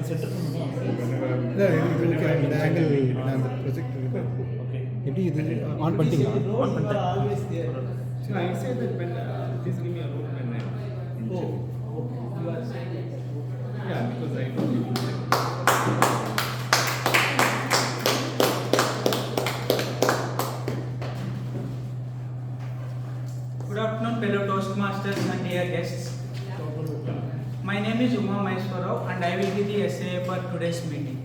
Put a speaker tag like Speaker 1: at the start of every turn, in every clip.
Speaker 1: இந்த ஆங்கிள் அந்த ப்ரொஜெக்ட் எப்படி இது ஆன் பண்ணிட்டீங்களா? ஆன் பண்ணிட்டேன்.
Speaker 2: So I say that when please give me a rope when
Speaker 3: You are saying it.
Speaker 2: yeah, because I don't need to.
Speaker 4: Good afternoon, fellow Toastmasters and dear guests. My name is Uma Maheshwarao and I will be the SA for today's meeting.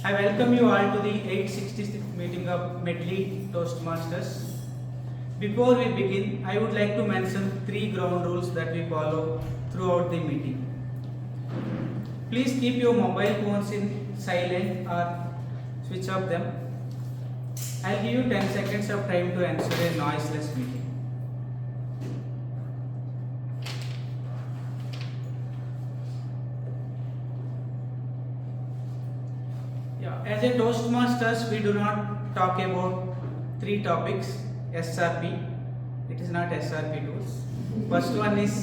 Speaker 4: I welcome you all to the 866th meeting of Medley Toastmasters. Before we begin, I would like to mention 3 ground rules that we follow throughout the meeting. Please keep your mobile phones in silent or switch off them. I'll give you 10 seconds of time to ensure a noiseless meeting. As a Toastmasters, we do not talk about 3 topics. SRP, it is not SRP tools. First one is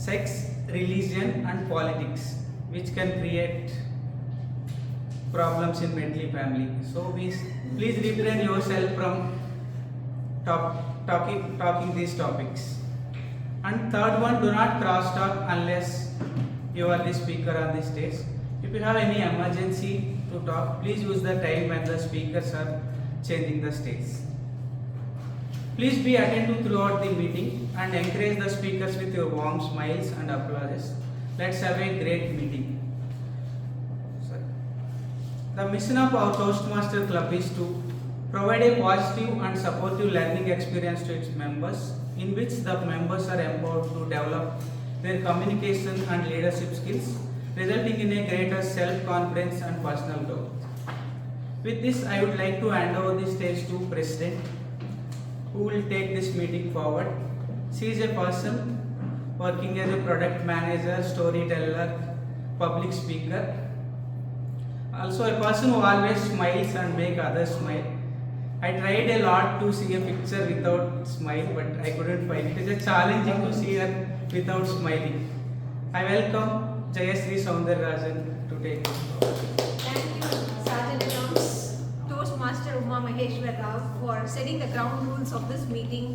Speaker 4: sex, religion and politics, which can create problems in Medley family. So please refrain yourself from talking these topics. And third one, do not cross talk unless you are the speaker on the stage. If you have any emergency to talk, please use the time when the speakers are changing the stage. Please be attentive throughout the meeting and encourage the speakers with your warm smiles and applauses. Let's have a great meeting. The mission of our Toastmaster Club is to provide a positive and supportive learning experience to its members, in which the members are empowered to develop their communication and leadership skills, resulting in a greater self-confidence and personal growth. With this, I would like to hand over the stage to President, who will take this meeting forward. She is a person working as a product manager, storyteller, public speaker. Also a person who always smiles and make others smile. I tried a lot to see a picture without smile, but I couldn't find it. It is a challenging to see her without smiling. I welcome Jayashree Soundararajan to take this forward.
Speaker 5: Thank you, Sergeant Jones, Toastmaster Uma Maheshwarao, for setting the ground rules of this meeting.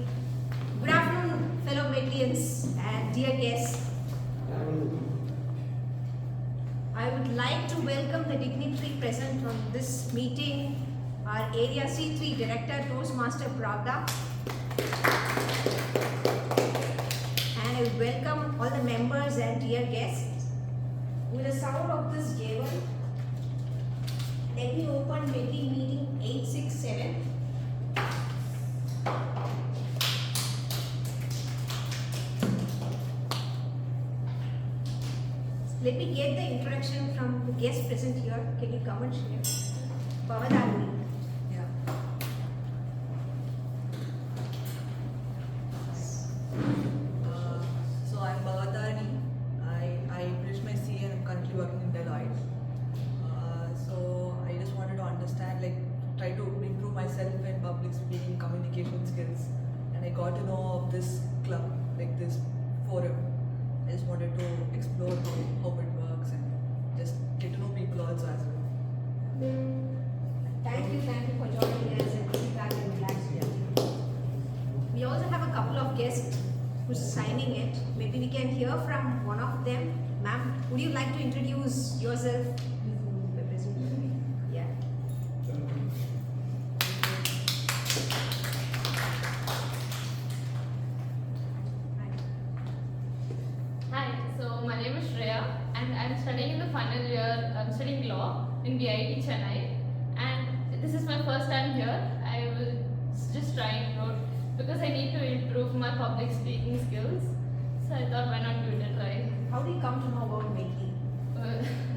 Speaker 5: Good afternoon, fellow Medleyans and dear guests. I would like to welcome the dignitary present on this meeting, our Area C3 Director, Toastmaster Pravda. And I would welcome all the members and dear guests. With the sound of this gavel, let me open Medley Meeting 867. Let me get the introduction from the guest present here. Can you come and share? Bhavadani. Yeah.
Speaker 6: So I'm Bhavadani. I finished my CA and I'm currently working in Deloitte. So I just wanted to understand, try to improve myself in public speaking, communication skills, and I got to know of this club, this forum. I just wanted to explore how it works and just get to know people also as well.
Speaker 5: Thank you for joining us and sit back and relax. We also have a couple of guests who's signing it. Maybe we can hear from one of them. Ma'am, would you like to introduce yourself? Yeah.
Speaker 7: Hi, so my name is Shreya and I'm studying in the final year, I'm studying law in VIT Chennai, and this is my first time here. I will just try it out because I need to improve my public speaking skills, so I thought why not give it a try.
Speaker 5: How do you come to know about Medley?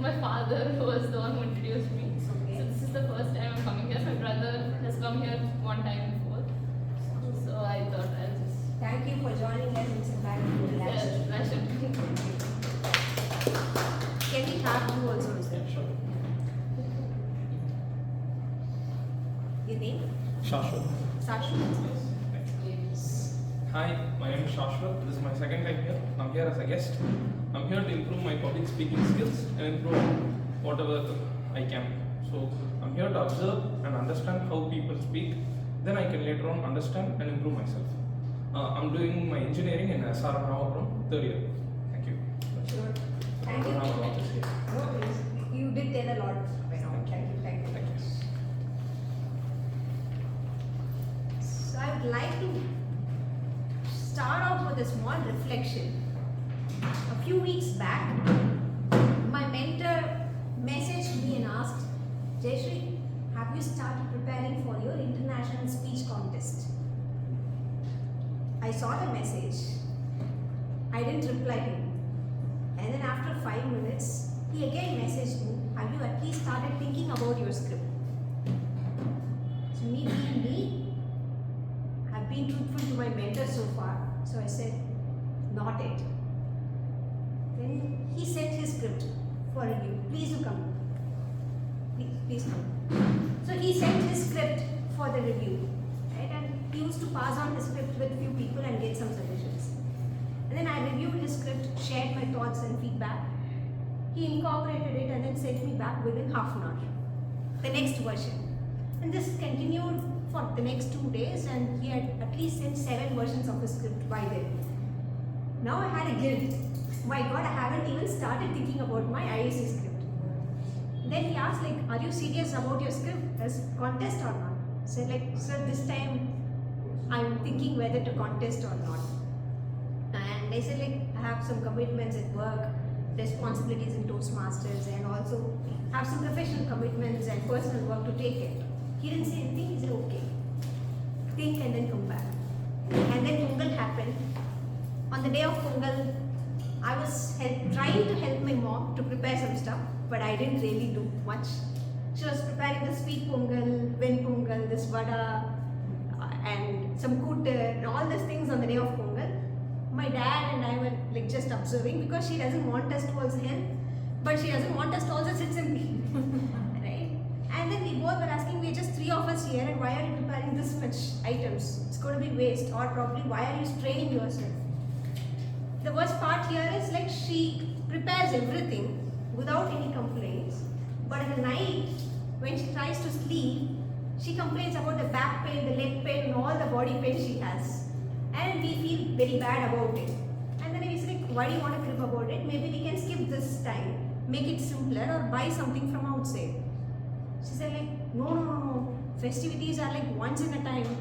Speaker 7: My father was the one who introduced me,
Speaker 5: Okay.
Speaker 7: so this is the first time I'm coming here. My brother has come here one time before, so I thought I'll just...
Speaker 5: Thank you for joining us and sit back and relax.
Speaker 7: Yes, I should.
Speaker 5: Can we have you also, sir? Your name?
Speaker 1: Shashwat.
Speaker 5: Sashu.
Speaker 8: Hi, my name is Shashwat. This is my second time here. I'm here as a guest. I'm here to improve my public speaking skills and improve whatever I can. So I'm here to observe and understand how people speak. Then I can later on understand and improve myself. I'm doing my engineering in SR Navapuram, third year. Thank you.
Speaker 5: Sure. Thank
Speaker 8: I don't have a lot to say.
Speaker 5: you. No, please. You did tell a lot. Thank you. Thank you.
Speaker 8: Thank you.
Speaker 5: So I would like to start off with a small reflection. A few weeks back, my mentor messaged me and asked, Jayashree, have you started preparing for your international speech contest? I saw the message. I didn't reply to him. And then after 5 minutes, he again messaged me, have you at least started thinking about your script? So me being me, I've been truthful to my mentor so far. So I said, not it. Then he sent his script for review. Please do come. Please come. So he sent his script for the review. Right? And he used to pass on his script with few people and get some suggestions. And then I reviewed his script, shared my thoughts and feedback. He incorporated it and then sent me back within half an hour. The next version. And this continued for the next 2 days, and he had at least sent 7 versions of his script by then. Now I had a guilt. My God, I haven't even started thinking about my IAC script. Then he asked, like, are you serious about your script as contest or not? I said, like, sir, this time I'm thinking whether to contest or not. And I said, like, I have some commitments at work, responsibilities in Toastmasters, and also have some professional commitments and personal work to take care. He didn't say anything. He said, okay, think and then come back. And then Pongal happened. On the day of Pongal, I was trying to help my mom to prepare some stuff, but I didn't really do much. She was preparing the sweet Pongal, ven Pongal, this vada, and some kootter, and all these things on the day of Pongal. My dad and I were like just observing because she doesn't want us to also help, but she doesn't want us to also sit and eat. Right? And then we both were asking, we're just 3 of us here, and why are you preparing this much items? It's going to be waste, or probably why are you straining yourself? The worst part here is like she prepares everything without any complaints, but in the night when she tries to sleep, she complains about the back pain, the leg pain, and all the body pain she has, and we feel very bad about it. And then we say, like, why do you want to crib about it? Maybe we can skip this time, make it simpler, or buy something from outside. She said, like, no. Festivities are like once in a time,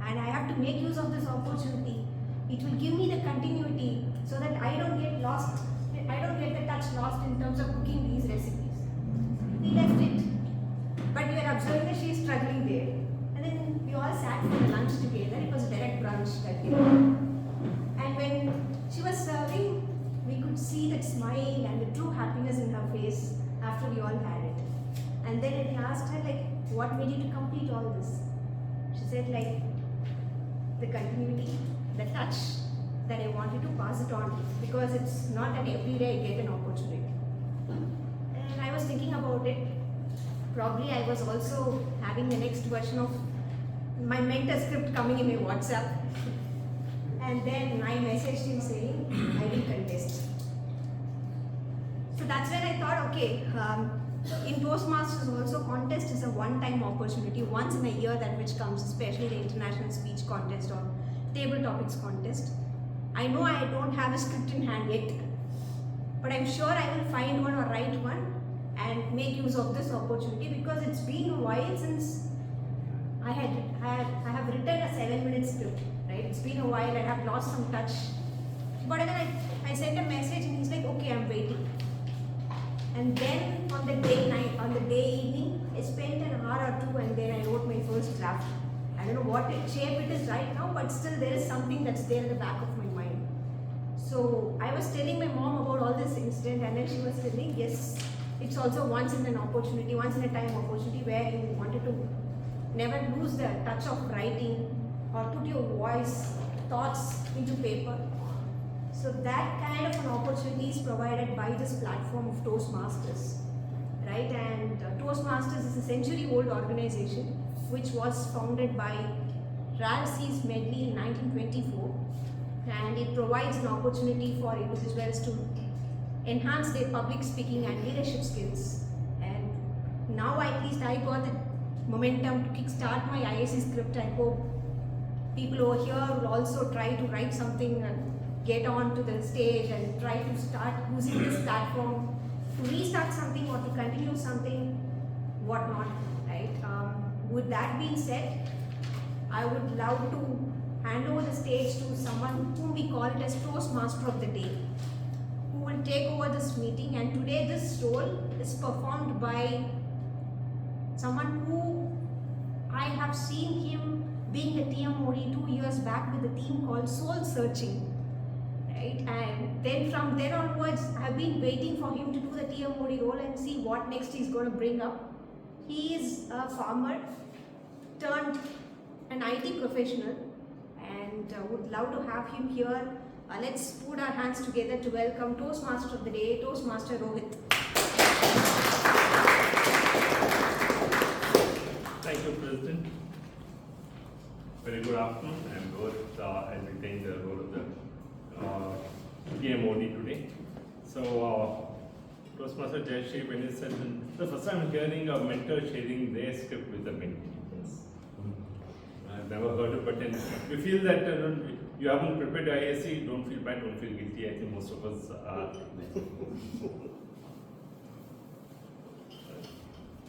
Speaker 5: and I have to make use of this opportunity. It will give me the continuity so that I don't get lost. I don't get the touch lost in terms of cooking these recipes. We left it, but we were observing that she is struggling there. And then we all sat for lunch together. It was direct brunch that day. And when she was serving, we could see that smile and the true happiness in her face after we all had it. And then I asked her, like, what made you to complete all this? She said, like, the continuity, the touch that I wanted to pass it on, because it's not that every day I get an opportunity. And I was thinking about it. Probably I was also having the next version of my mentor script coming in my WhatsApp. And then I messaged him saying, I will contest. So that's when I thought, okay, in Toastmasters also contest is a one-time opportunity, once in a year that which comes, especially the international speech contest or table topics contest. I know I don't have a script in hand yet, but I'm sure I will find one or write one and make use of this opportunity, because it's been a while since I have written a 7-minute script, right? It's been a while, I have lost some touch. But then I sent a message and he's like, okay, I'm waiting. And then on the day evening, I spent an hour or 2 and then I wrote my first draft. I don't know what shape it is right now, but still there is something that's there in the back of my mind. So I was telling my mom about all this incident, and then she was telling, yes, it's also once in an opportunity, once in a time opportunity where you wanted to never lose the touch of writing or put your voice, thoughts into paper. So that kind of an opportunity is provided by this platform of Toastmasters, right? And Toastmasters is a century-old organization which was founded by Ralph sees Medley in 1924, and it provides an opportunity for individuals to enhance their public speaking and leadership skills. And now at least I got the momentum to kickstart my IAC script. I hope people over here will also try to write something and get on to the stage and try to start using this platform to restart something or to continue something, whatnot, right? With that being said, I would love to hand over the stage to someone whom we call it as Toastmaster of the Day, who will take over this meeting. And today this role is performed by someone who I have seen him being a TM Modi 2 years back with a team called Soul Searching. Right? And then from then onwards, I've been waiting for him to do the TM Modi role and see what next he's going to bring up. He is a farmer turned an IT professional, and would love to have him here. Let's put our hands together to welcome Toastmaster of the Day, Toastmaster Rohit.
Speaker 9: Thank you, President. Very good afternoon. I'm Rohit. I'll be playing the role of the PMOD today. So, Toastmaster Jayashree, when he said, the first time I'm hearing a mentor sharing their script with a mentee. I've never heard it, but then you feel that you haven't prepared IAC, don't feel bad, don't feel guilty. I think most of us are.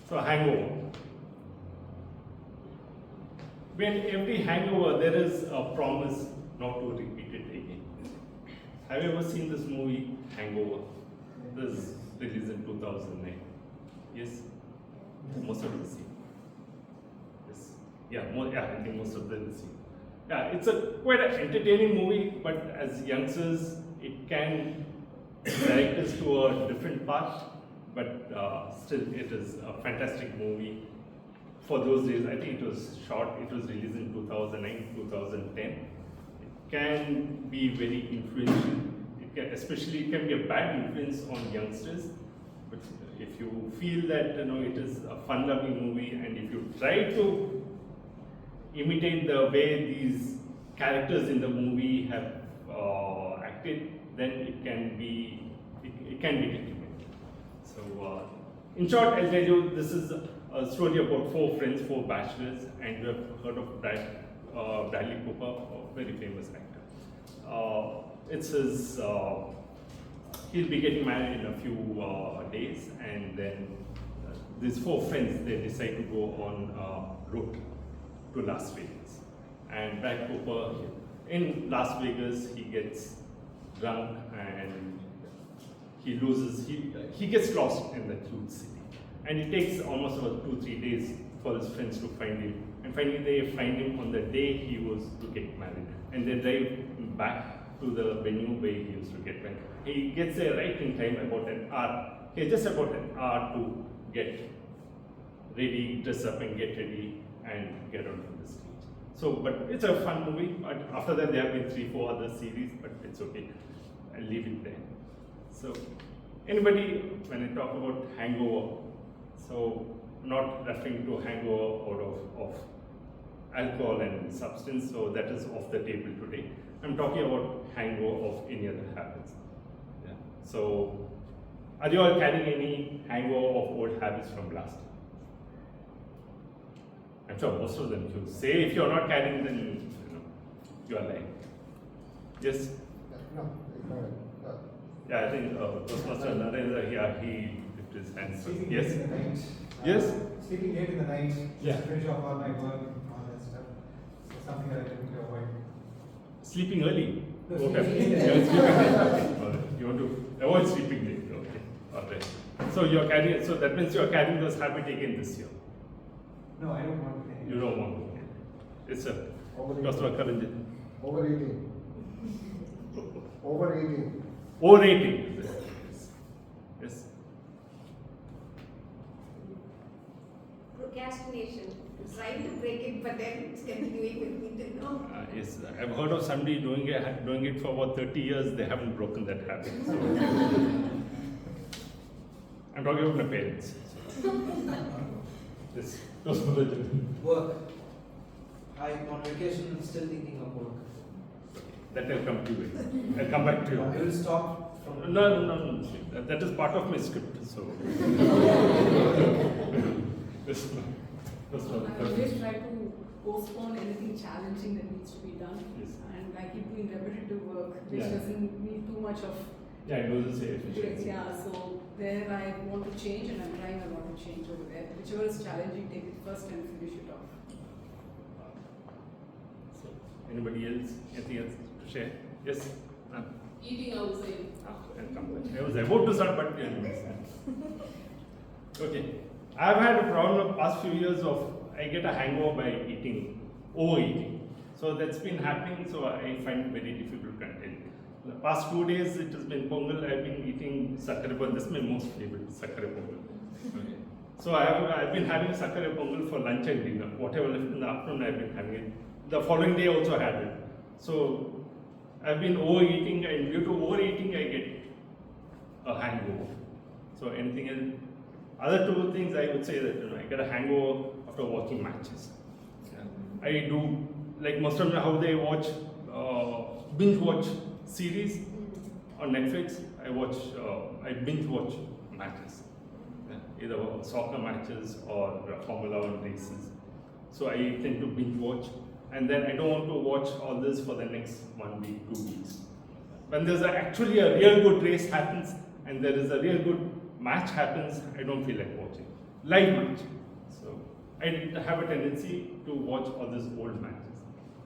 Speaker 9: So, hangover. When every hangover, there is a promise not to repeat it again. Have you ever seen this movie, Hangover? This is released in 2009. Yes? Most of you see. Yes. Yeah, I think most of them see. Yeah, it's quite an entertaining movie, but as youngsters, it can direct us to a different path. But still, it is a fantastic movie. For those days, I think it was short. It was released in 2009, 2010. It can be very influential. Especially, it can be a bad influence on youngsters. But if you feel that it is a fun-loving movie, and if you try to imitate the way these characters in the movie have acted, then it can be detrimental. So, in short, I'll tell you, this is a story about 4 friends, 4 bachelors, and you have heard of Bradley Cooper, a very famous actor. It's his, he'll be getting married in a few days, and then these 4 friends, they decide to go on a road trip to Las Vegas. And Brad Cooper, in Las Vegas, he gets drunk and he loses, he gets lost in the huge city. And it takes almost about 2-3 days for his friends to find him. And finally they find him on the day he was to get married. And they drive him back to the venue where he used to get married. He gets there right in time, about an hour. He has just about an hour to get ready, dress up and get ready and get onto the stage. So, but it's a fun movie. But after that there have been 3-4 other series, but it's okay. I'll leave it there. So, anybody, when I talk about hangover, so not referring to hangover out of alcohol and substance, so that is off the table today. I'm talking about hangover of any other habits. Yeah. So, are you all carrying any hangover of old habits from last year? I'm sure most of them do. Say if you're not carrying, then you are lying. Yes?
Speaker 1: No.
Speaker 9: Yeah, I think Toastmaster Narendra here, he dipped his hands.
Speaker 10: Sleeping
Speaker 9: Yes?
Speaker 10: late in the night.
Speaker 9: Yes?
Speaker 10: Sleeping late in the night.
Speaker 9: Yeah.
Speaker 10: Finish off all my work and all that stuff. So something that I typically avoid.
Speaker 9: Sleeping early?
Speaker 10: No,
Speaker 9: Okay.
Speaker 10: sleeping late.
Speaker 9: Yeah, sleeping late. All right. You want to avoid sleeping late. Okay. All right. So you're carrying, so that means you're carrying those habits again this year.
Speaker 10: No, I don't want to.
Speaker 9: You don't want to. It's a Toastmaster Karanjan.
Speaker 1: Overeating. Overeating.
Speaker 9: Overrating. Yes.
Speaker 5: Procrastination. Trying to break it, but then it's continuing with me till now.
Speaker 9: Yes, I've heard of somebody doing it for about 30 years. They haven't broken that habit. So. I'm talking about my parents. Yes.
Speaker 10: Work.
Speaker 3: I'm on vacation, I'm still thinking of work.
Speaker 9: That will come to you. I'll come back to you.
Speaker 3: I will stop from.
Speaker 9: No. That is part of my script. So. That's
Speaker 11: I always try to postpone anything challenging that needs to be done.
Speaker 9: Yes.
Speaker 11: And I keep doing repetitive work, which
Speaker 9: Yeah.
Speaker 11: doesn't need too much of.
Speaker 9: Yeah, I know the same efficiency.
Speaker 11: Yeah, so there I want to change, and I'm trying a lot to change over there. Whichever is challenging, take it first and finish it off.
Speaker 9: So, anybody else? Anything else to share? Yes?
Speaker 11: Eating outside.
Speaker 9: I'll come back. I was about to start, but anyways. Okay. I've had a problem the past few years of I get a hangover by overeating. So that's been happening, so I find it very difficult to contain. The past 2 days it has been pongal, I've been eating sakkare pongal. This is my most favorite, sakkare pongal. Okay. So I've been having sakkare pongal for lunch and dinner. Whatever left in the afternoon I've been having it. The following day also had it. So I've been overeating, and due to overeating I get a hangover. So anything else? Other two things I would say that I get a hangover after watching matches. Yeah. I do, like most of them, how they watch, binge watch series on Netflix. I binge watch matches, yeah. Either soccer matches or Formula One races. So I tend to binge watch, and then I don't want to watch all this for the next 1 week, 2 weeks. When there's actually a real good race happens and there is a real good match happens, I don't feel like watching live match. So I have a tendency to watch all these old matches.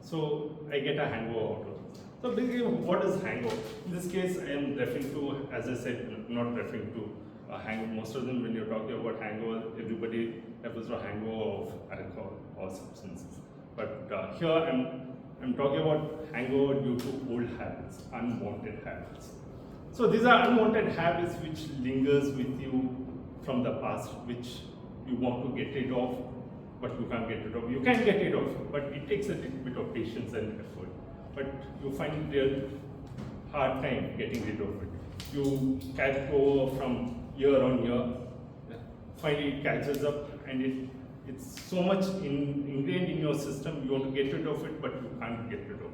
Speaker 9: So I get a hangover out of it. So basically, what is hangover? In this case, I am referring to, as I said, not referring to a hangover. Most of them, when you're talking about hangover, everybody refers to a hangover of alcohol or substances. But here I'm talking about hangover due to old habits, unwanted habits. So these are unwanted habits which lingers with you from the past, which you want to get rid of, but you can't get rid of. You can get rid of, but it takes a little bit of patience and effort. But you find real hard time getting rid of it. You carry over from year on year, finally it catches up, and it's so much ingrained in your system, you want to get rid of it, but you can't get rid of it.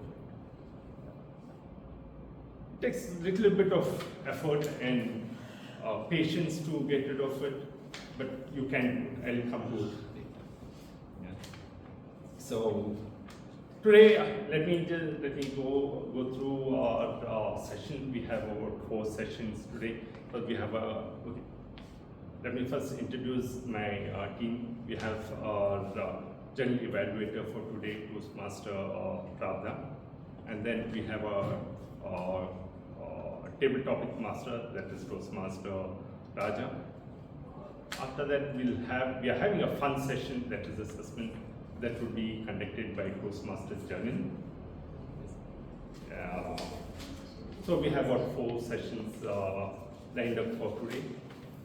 Speaker 9: It takes a little bit of effort and patience to get rid of it, but you can. I'll come to it later. Yeah. So today, let me go through our session. We have about 4 sessions today, but we have okay. Let me first introduce my team. We have our general evaluator for today, Toastmaster Pravda, and then we have our table topic master, that is Toastmaster Raja. After that, we are having a fun session, that is assessment, that will be conducted by Toastmaster Janin. So we have about 4 sessions lined up for today.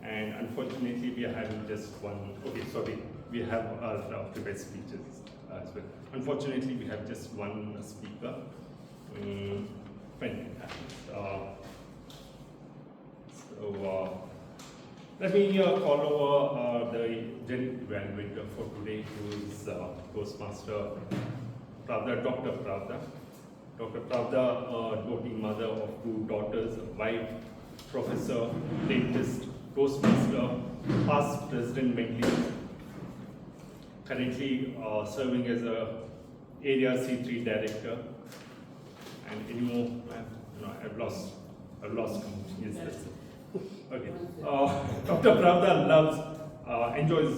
Speaker 9: And unfortunately, we are having just one. Okay, sorry, we have our prepared speeches as well. Unfortunately, we have just one speaker. When it happens. Let me call over the general evaluator for today, who is Toastmaster Pravda, Dr. Pravda. Dr. Pravda, doting mother of 2 daughters, wife, professor, dentist, Toastmaster, past President Medley, currently serving as a Area C3 Director, and anymore, I've lost count. Yes, that's it. Okay. Dr. Pravda enjoys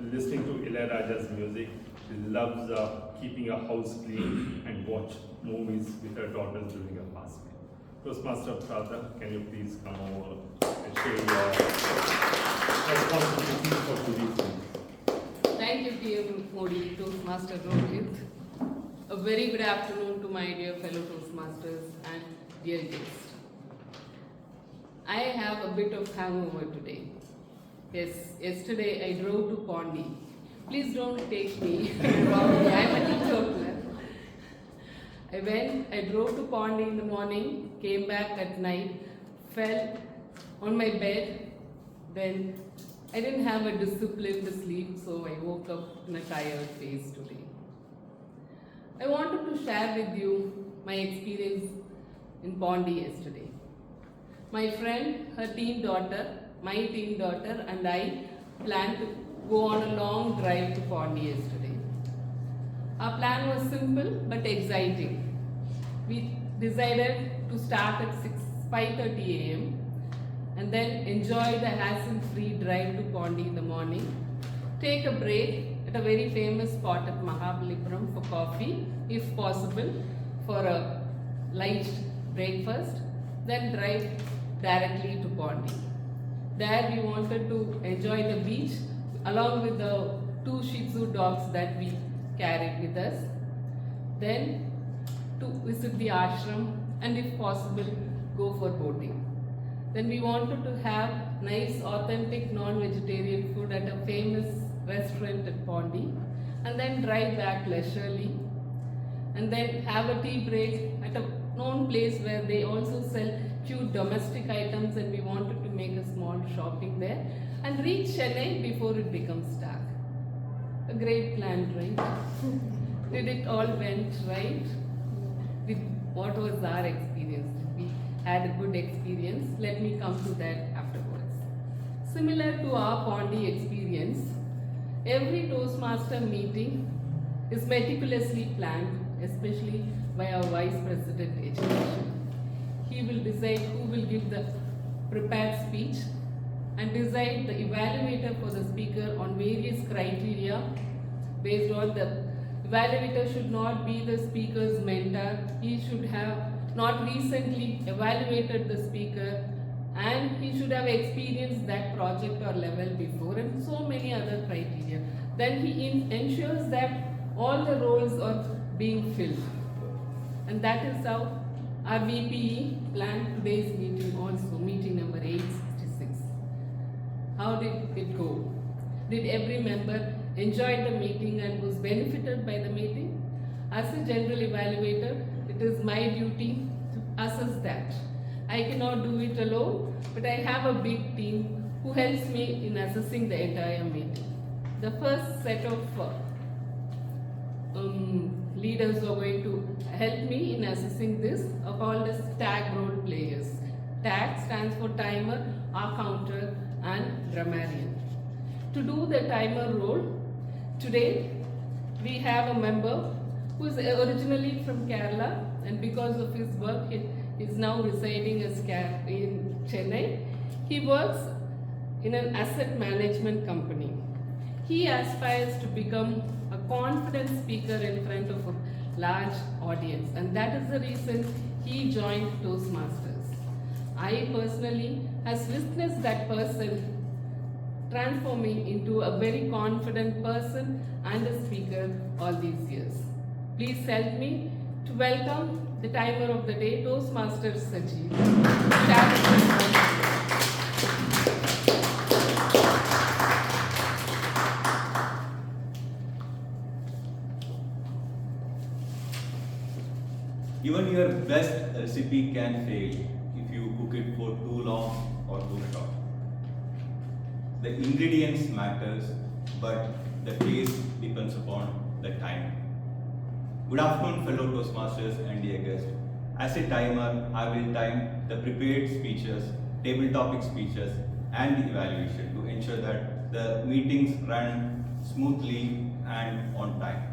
Speaker 9: listening to Ilayaraja's music. She loves keeping her house clean and watch movies with her daughters during her pastime. Toastmaster Pravda, can you please come over and share your responsibility for today's meeting?
Speaker 11: Thank you, PM Modi, Toastmaster Rohit. A very good afternoon to my dear fellow Toastmasters and dear guests. I have a bit of hangover today. Yes, yesterday I drove to Pondi. Please don't take me wrongly, I'm a teetotaler. I drove to Pondi in the morning, came back at night, fell on my bed, then I didn't have a discipline to sleep, so I woke up in a tired face today. I wanted to share with you my experience in Pondi yesterday. My friend, her teen daughter, my teen daughter and I planned to go on a long drive to Pondi yesterday. Our plan was simple but exciting. We decided to start at 5:30 a.m. and then enjoy the hassle-free drive to Pondi in the morning, take a break at a very famous spot at Mahabalipuram for coffee, if possible, for a light breakfast, then drive directly to Pondi. There we wanted to enjoy the beach along with the 2 Shih Tzu dogs that we carried with us. Then to visit the ashram and if possible go for boating. Then we wanted to have nice authentic non-vegetarian food at a famous restaurant at Pondi and then drive back leisurely and then have a tea break at a known place where they also sell cute domestic items and we wanted to make a small shopping there and reach Chennai before it becomes dark. A great plan, right? Did it all went right? What was our experience? Did we had a good experience? Let me come to that afterwards. Similar to our Pondi experience, every Toastmaster meeting is meticulously planned, especially by our Vice President Education. He will decide who will give the prepared speech and decide the evaluator for the speaker on various criteria. Based on the evaluator should not be the speaker's mentor. He should have not recently evaluated the speaker and he should have experienced that project or level before and so many other criteria. Then he ensures that all the roles are being filled. And that is how our VPE planned today's meeting also, meeting number 866. How did it go? Did every member enjoy the meeting and was benefited by the meeting? As a general evaluator, it is my duty to assess that. I cannot do it alone, but I have a big team who helps me in assessing the entire meeting. The first set of leaders who are going to help me in assessing this are called as tag role players. TAG stands for timer, counter and grammarian. To do the timer role, today we have a member who is originally from Kerala and because of his work he is now residing in Chennai. He works in an asset management company. He aspires to become a confident speaker in front of a large audience and that is the reason he joined Toastmasters. I personally has witnessed that person transforming into a very confident person and a speaker all these years. Please help me to welcome the timer of the day, Toastmasters Sajeev.
Speaker 12: Even your best recipe can fail if you cook it for too long or too short. The ingredients matters, but the taste depends upon the time. Good afternoon, fellow Toastmasters and dear guests. As a timer, I will time the prepared speeches, table topic speeches, and the evaluation to ensure that the meetings run smoothly and on time.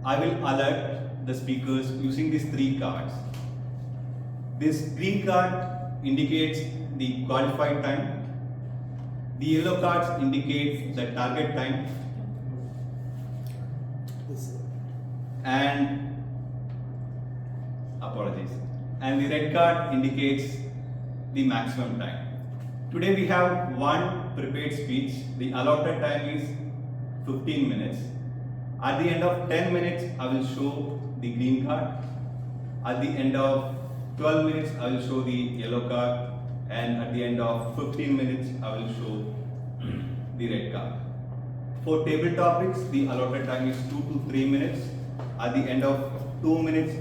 Speaker 12: I will alert the speakers using these 3 cards. This green card indicates the qualified time. The yellow cards indicate the target time. And and the red card indicates the maximum time. Today we have one prepared speech. The allotted time is 15 minutes. At the end of 10 minutes, I will show the green card. At the end of 12 minutes, I will show the yellow card. And at the end of 15 minutes, I will show the red card. For table topics, the allotted time is 2 to 3 minutes. At the end of 2 minutes,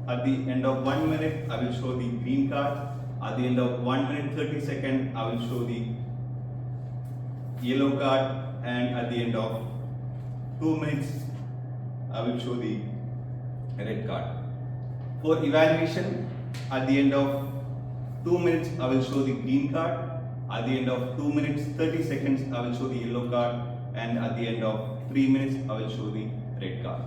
Speaker 12: at the end of 1 minute, I will show the green card. At the end of 1 minute 30 seconds, I will show the yellow card. And at the end of 2 minutes I will show the red card. For evaluation, at the end of 2 minutes I will show the green card. At the end of 2 minutes 30 seconds I will show the yellow card, and at the end of 3 minutes I will show the red card.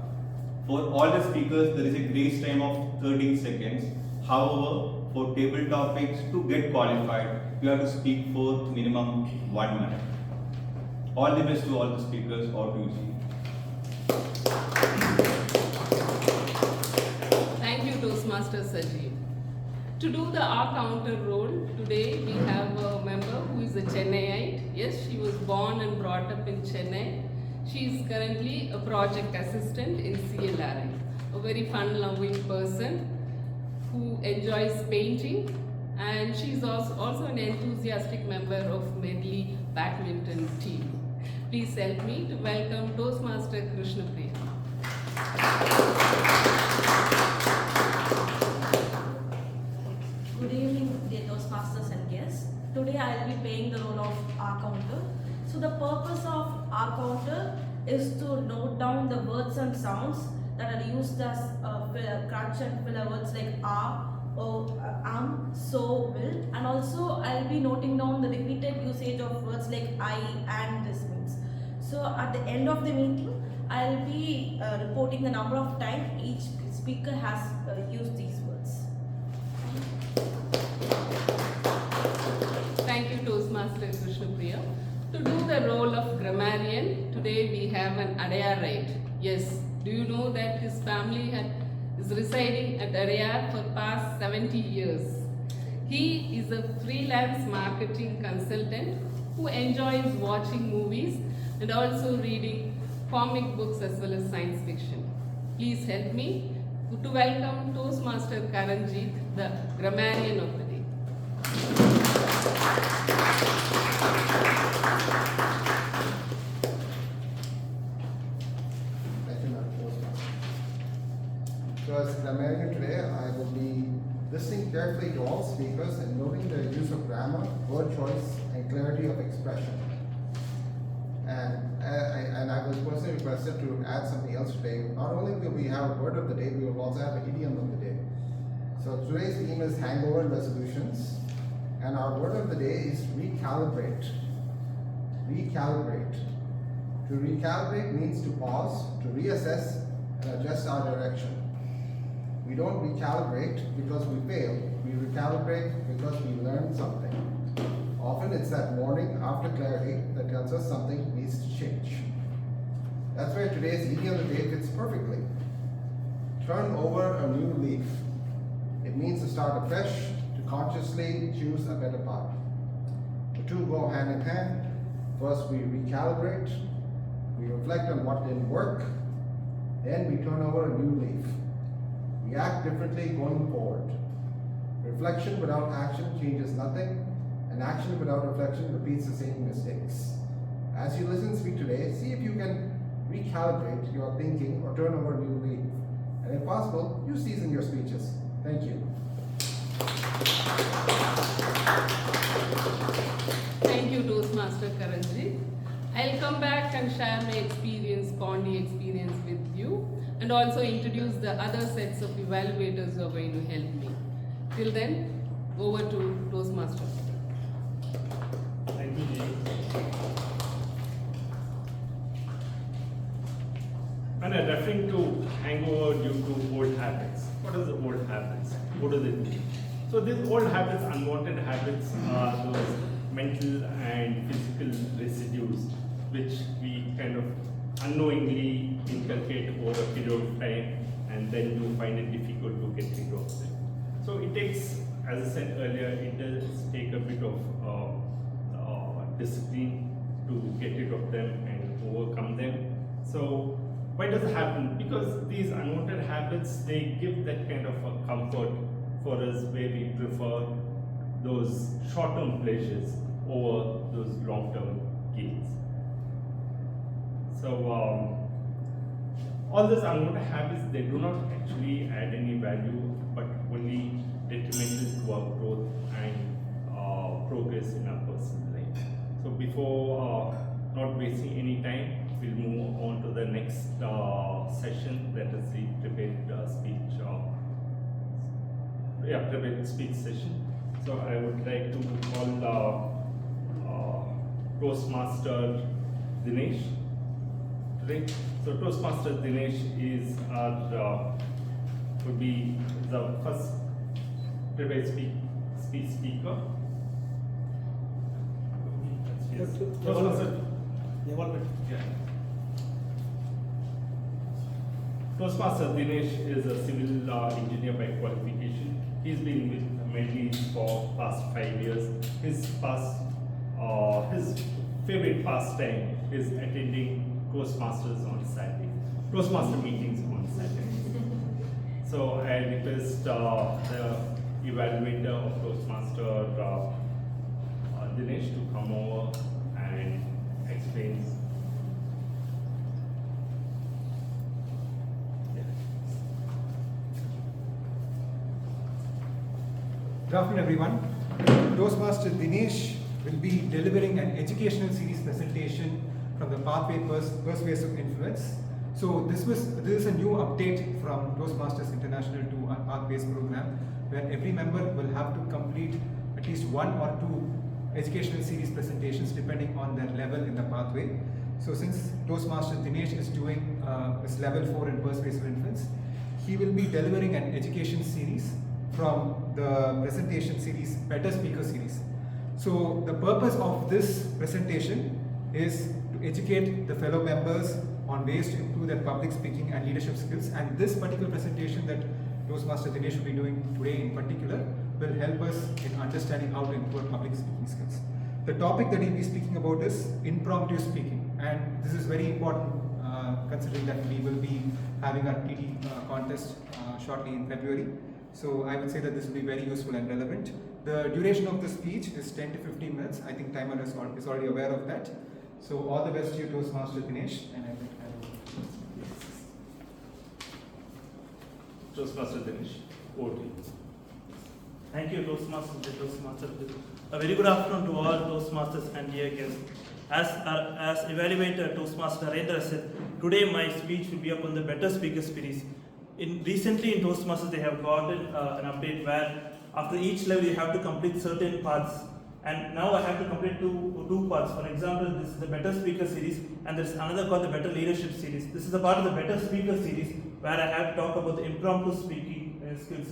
Speaker 12: For all the speakers there is a grace time of 13 seconds. However, for table topics, to get qualified you have to speak for minimum 1 minute. All the best to all the speakers or to you.
Speaker 11: Thank you, Toastmaster Sajeev. To do the R counter role, today we have a member who is a Chennaiite. Yes, she was born and brought up in Chennai. She is currently a project assistant in CLRI. A very fun-loving person who enjoys painting, and she is also an enthusiastic member of Medley badminton team. Please help me to welcome Toastmaster Krishna Priya.
Speaker 13: Good evening, dear Toastmasters and guests. Today I will be playing the role of R counter. So the purpose of R counter is to note down the words and sounds that are used as crutch and filler words like R, O, so, will, and also I will be noting down the repeated usage of words like I and this means. So at the end of the meeting, I will be reporting the number of times each speaker has used these words.
Speaker 11: Thank you, Toastmaster Krishna Priya. To do the role of grammarian, today we have an Adyar. Yes, do you know that his family is residing at Adyar for past 70 years? He is a freelance marketing consultant who enjoys watching movies and also reading comic books as well as science fiction. Please help me to welcome Toastmaster Karanjit, the grammarian of the day.
Speaker 10: Thank you, Madam Postmaster. So as grammarian today, I will be listening carefully to all speakers and noting their use of grammar, word choice, and clarity of expression. And I was personally requested to add something else today. Not only will we have a word of the day, we will also have an idiom of the day. So today's theme is hangover resolutions, and our word of the day is recalibrate. Recalibrate. To recalibrate means to pause, to reassess, and adjust our direction. We don't recalibrate because we fail. We recalibrate because we learn something. Often it's that morning after clarity that tells us something needs to change. That's where today's idiom of the day fits perfectly. Turn over a new leaf. It means to start afresh, to consciously choose a better path. The two go hand in hand. First we recalibrate, we reflect on what didn't work, then we turn over a new leaf. We act differently going forward. Reflection without action changes nothing, and action without reflection repeats the same mistakes. As you listen and speak today, see if you can recalibrate your thinking or turn over a new leaf. And if possible, use these in your speeches. Thank you.
Speaker 11: Thank you, Toastmaster Karanjit. I'll come back and share my experience, Pondi experience with you, and also introduce the other sets of evaluators who are going to help me. Till then, over to Toastmaster.
Speaker 9: Thank you, Jay. When I'm referring to hangover due to old habits, what is the old habits? What do they do? So these old habits, unwanted habits, are those mental and physical residues which we kind of unknowingly inculcate over a period of time, and then you find it difficult to get rid of them. So it takes, as I said earlier, it does take a bit of discipline to get rid of them and overcome them. So why does it happen? Because these unwanted habits, they give that kind of a comfort for us where we prefer those short-term pleasures over those long-term gains. So all these unwanted habits, they do not actually add any value, but only detrimental to our growth and progress in our personal life. So before not wasting any time, we'll move on to the next as the prepared speech session. So I would like to call Toastmaster Dinesh today. So Toastmaster Dinesh is would be the first prepared speech speaker. Yes. Toastmaster. Yeah. Toastmaster Dinesh is a civil engineer by qualification. He's been with Medley for past 5 years. His favorite pastime is attending Toastmasters on Saturday, Toastmaster meetings on Saturday. So I request the evaluator of Toastmaster Dinesh to come over and explain.
Speaker 1: Good afternoon, everyone. Toastmaster Dinesh will be delivering an educational series presentation from the pathway Persuasive Influence. So this is a new update from Toastmasters International to our Pathways program, where every member will have to complete at least 1 or 2 educational series presentations depending on their level in the pathway. So since Toastmaster Dinesh is doing this level 4 in Persuasive Influence, he will be delivering an education series from the presentation series, Better Speaker series. So the purpose of this presentation is to educate the fellow members on ways to improve their public speaking and leadership skills, and this particular presentation that Toastmaster Dinesh will be doing today in particular will help us in understanding how to improve public speaking skills. The topic that he'll be speaking about is impromptu speaking, and this is very important considering that we will be having our TD contest shortly in February. So I would say that this will be very useful and relevant. The duration of the speech is 10 to 15 minutes. I think timer is already aware of that. So all the best to you, Toastmaster Dinesh. And I will hand over.
Speaker 9: Toastmaster Dinesh, over to you.
Speaker 14: Thank you, Toastmaster. A very good afternoon to all Toastmasters and dear guests. As evaluator Toastmaster Narendra said, today my speech will be upon the Better Speaker series. Recently in Toastmasters they have gotten an update where after each level you have to complete certain parts, and now I have to complete two parts. For example, this is the Better Speaker series and there is another called the Better Leadership series. This is a part of the Better Speaker series where I have to talk about the impromptu speaking skills.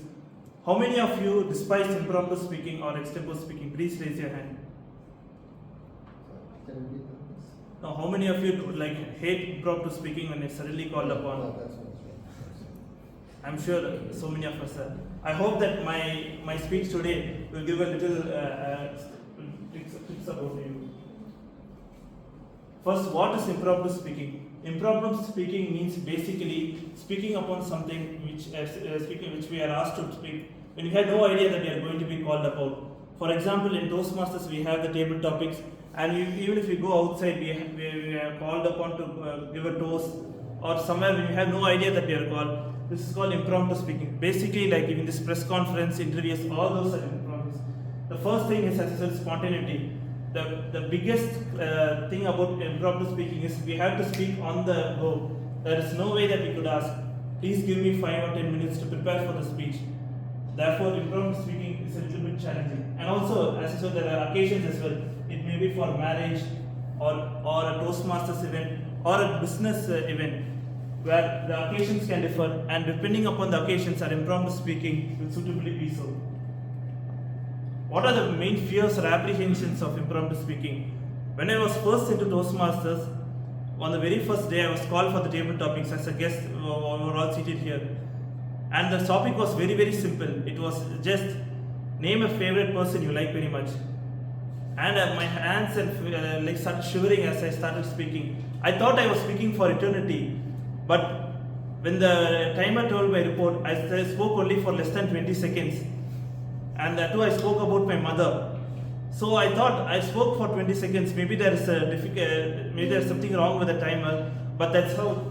Speaker 14: How many of you despise impromptu speaking or extempore speaking? Please raise your hand. Now, how many of you hate impromptu speaking when it's suddenly called upon? I'm sure so many of us are. I hope that my speech today will give a little tips about you. First, what is impromptu speaking? Impromptu speaking means basically speaking upon something which we are asked to speak when we have no idea that we are going to be called upon. For example, in Toastmasters we have the table topics, and even if we go outside, we are called upon to give a toast, or somewhere when we have no idea that we are called. This is called impromptu speaking. Basically, like in this press conference, interviews, all those are impromptu. The first thing is, as I said, spontaneity. The biggest thing about impromptu speaking is we have to speak on the go. There is no way that we could ask, please give me 5 or 10 minutes to prepare for the speech. Therefore, impromptu speaking is a little bit challenging. And also, as I said, there are occasions as well. It may be for marriage or a Toastmasters event or a business event, where the occasions can differ, and depending upon the occasions, our impromptu speaking will suitably be so. What are the main fears or apprehensions of impromptu speaking? When I was first into Toastmasters, on the very first day I was called for the table topics as a guest, we were all seated here. And the topic was very, very simple. It was just name a favorite person you like very much. And my hands started shivering as I started speaking. I thought I was speaking for eternity. But when the timer told my report, I spoke only for less than 20 seconds. And that too, I spoke about my mother. So I thought I spoke for 20 seconds. Maybe there is maybe there's something wrong with the timer. But that's how.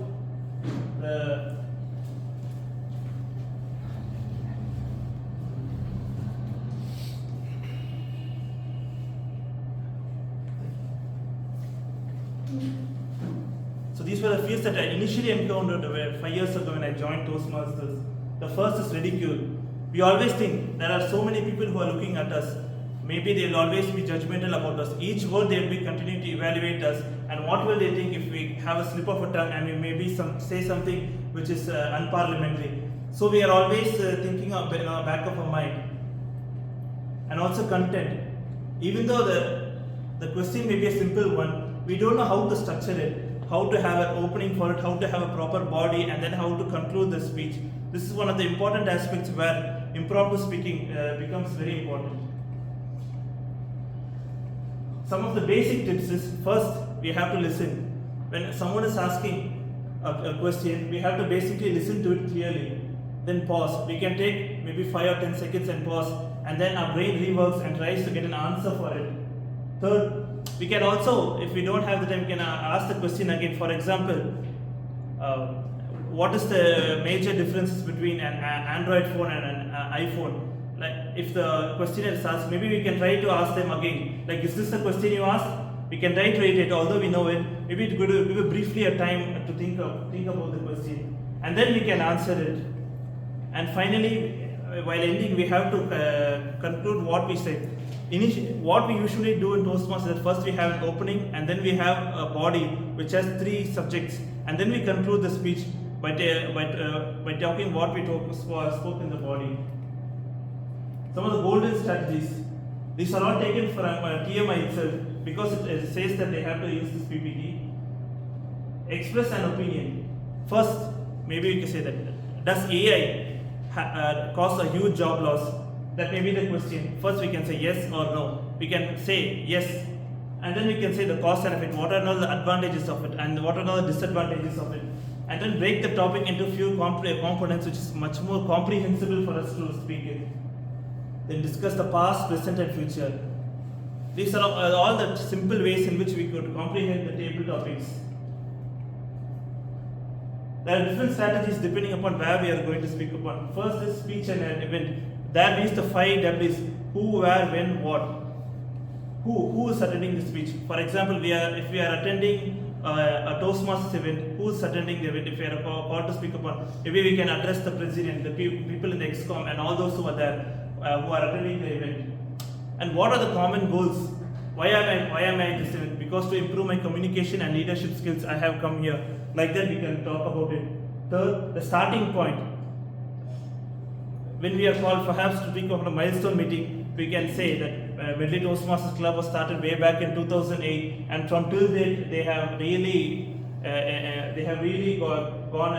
Speaker 14: So these were the fears that I initially encountered 5 years ago when I joined Toastmasters. The first is ridicule. We always think there are so many people who are looking at us. Maybe they will always be judgmental about us. Each word they will be continuing to evaluate us. And what will they think if we have a slip of a tongue and we maybe say something which is unparliamentary? So we are always thinking of in our back of our mind. And also content. Even though the question may be a simple one, we don't know how to structure it, how to have an opening for it, how to have a proper body, and then how to conclude the speech. This is one of the important aspects where impromptu speaking becomes very important. Some of the basic tips is, first, we have to listen. When someone is asking a question, we have to basically listen to it clearly. Then pause. We can take maybe 5 or 10 seconds and pause, and then our brain reworks and tries to get an answer for it. Third, we can also, if we don't have the time, we can ask the question again. For example, what is the major differences between an Android phone and an iPhone? Like, if the questioner is asked, maybe we can try to ask them again. Like, is this the question you asked? We can try to read it, although we know it. Maybe it could give briefly a time to think about the question, and then we can answer it. And finally, while ending, we have to conclude what we said. What we usually do in Toastmasters is first we have an opening, and then we have a body which has 3 subjects, and then we conclude the speech by talking what we spoke in the body. Some of the golden strategies. These are all taken from TMI itself because it says that they have to use this PPT. Express an opinion. First, maybe we can say that, does AI cause a huge job loss? That may be the question. First we can say yes or no. We can say yes, and then we can say the cost and effect, what are all the advantages of it and what are all the disadvantages of it, and then break the topic into few components which is much more comprehensible for us to speak in. Then discuss the past, present and future. These are all the simple ways in which we could comprehend the table topics. There are different strategies depending upon where we are going to speak upon. First is speech and an event. That means the 5 W's: who, where, when, what. Who is attending the speech? For example, if we are attending a Toastmasters event, who is attending the event? If we are called to speak upon, maybe we can address the president, the people in the ExCom, and all those who are there, who are attending the event. And what are the common goals? Why am I at this event? Because to improve my communication and leadership skills, I have come here. Like that, we can talk about it. Third, the starting point. When we are called perhaps to speak of a milestone meeting, we can say that Medley Toastmasters Club was started way back in 2008, and from till date they have really gone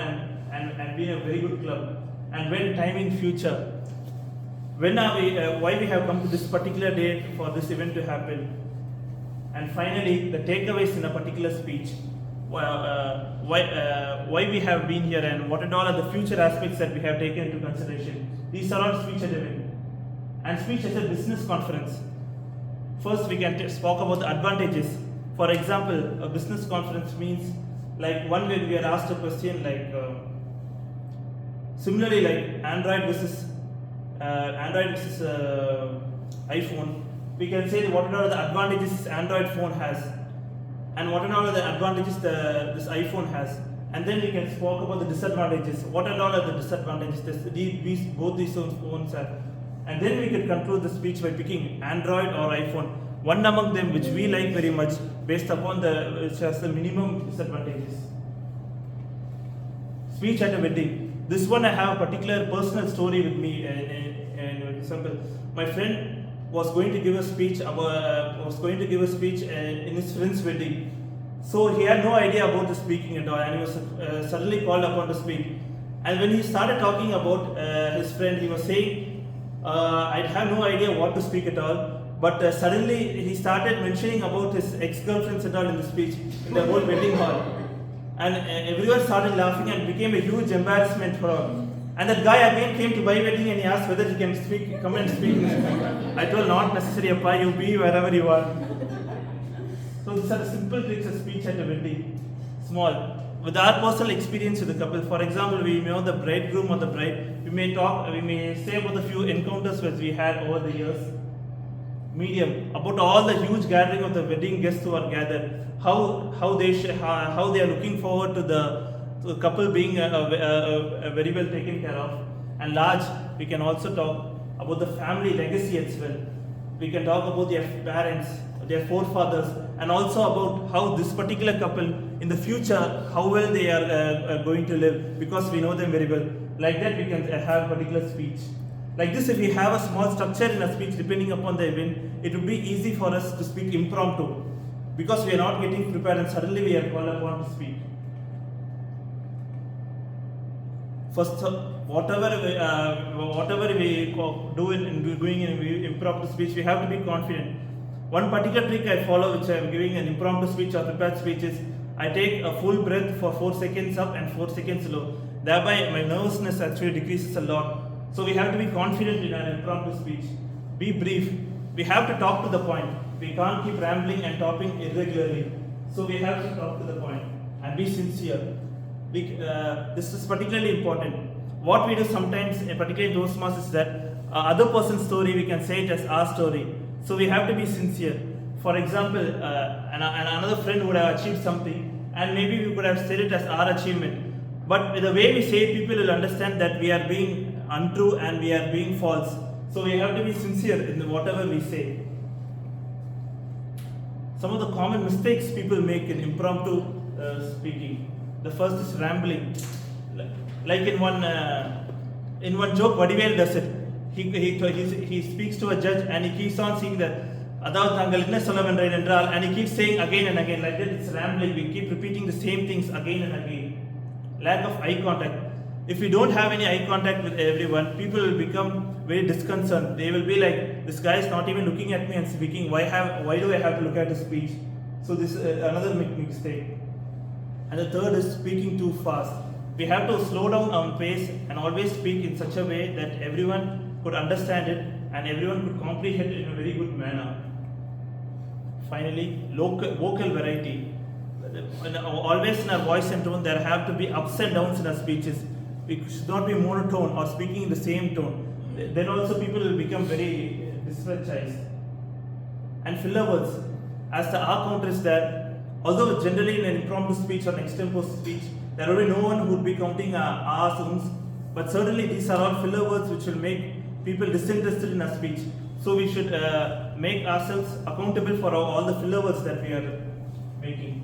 Speaker 14: and been a very good club. And when time in future, why we have come to this particular date for this event to happen, and finally the takeaways in a particular speech. Why we have been here and what and all are the future aspects that we have taken into consideration. These are all speech at event. And speech as a business conference. First we can talk about the advantages. For example, a business conference means like one way we are asked a question like similarly like Android versus iPhone. We can say what are the advantages Android phone has, and what are the advantages this iPhone has, and then we can talk about the disadvantages. What are all the disadvantages both these phones have, and then we can conclude the speech by picking Android or iPhone, one among them which we like very much, based upon which has the minimum disadvantages. Speech at a wedding. This one I have a particular personal story with me. For example, my friend was going to give a speech in his friend's wedding. So he had no idea about the speaking at all, and he was suddenly called upon to speak. And when he started talking about his friend, he was saying, I have no idea what to speak at all. But suddenly he started mentioning about his ex-girlfriends and all in the speech in the whole wedding hall, and everyone started laughing and it became a huge embarrassment for him. And that guy again came to my wedding and he asked whether he can come and speak. I told, not necessary, Appa, you be wherever you are. So these are the simple tricks of speech at a wedding. Small. With our personal experience with the couple, for example, we know the bridegroom or the bride, we may say about the few encounters which we had over the years. medium, about all the huge gathering of the wedding guests who are gathered, how they are looking forward to the couple being very well taken care of. And large, we can also talk about the family legacy as well. We can talk about their parents, their forefathers, and also about how this particular couple in the future, how well they are going to live, because we know them very well. Like that, we can have a particular speech. Like this, if we have a small structure in a speech, depending upon the event, it would be easy for us to speak impromptu, because we are not getting prepared and suddenly we are called upon to speak. First, whatever we do in going in impromptu speech, we have to be confident. One particular trick I follow, which I am giving an impromptu speech or prepared speech, is I take a full breath for 4 seconds up and 4 seconds low. Thereby, my nervousness actually decreases a lot. So we have to be confident in our impromptu speech. Be brief. We have to talk to the point. We can't keep rambling and talking irregularly. So we have to talk to the point and be sincere. This is particularly important. What we do sometimes, particularly in Toastmasters, is that other person's story, we can say it as our story. So we have to be sincere. For example, another friend would have achieved something, and maybe we could have said it as our achievement. But the way we say it, people will understand that we are being untrue and we are being false. So we have to be sincere in whatever we say. Some of the common mistakes people make in impromptu speaking. The first is rambling. Like in one joke, Vadivel does it. He speaks to a judge and he keeps on saying that, and he keeps saying again and again, like that. It's rambling. We keep repeating the same things again and again. Lack of eye contact. If we don't have any eye contact with everyone, people will become very disconcerted. They will be like, this guy is not even looking at me and speaking. Why do I have to look at his speech? So this is another mistake. And the third is speaking too fast. We have to slow down our pace and always speak in such a way that everyone could understand it and everyone could comprehend it in a very good manner. Finally, vocal variety. Always in our voice and tone, there have to be ups and downs in our speeches. We should not be monotone or speaking in the same tone. Then also people will become very disfranchised. And filler words. As the R counter is there, although generally in an impromptu speech or an extempore speech, there will be no one who would be counting R sounds, but certainly these are all filler words which will make people disinterested in our speech. So we should make ourselves accountable for all the filler words that we are making.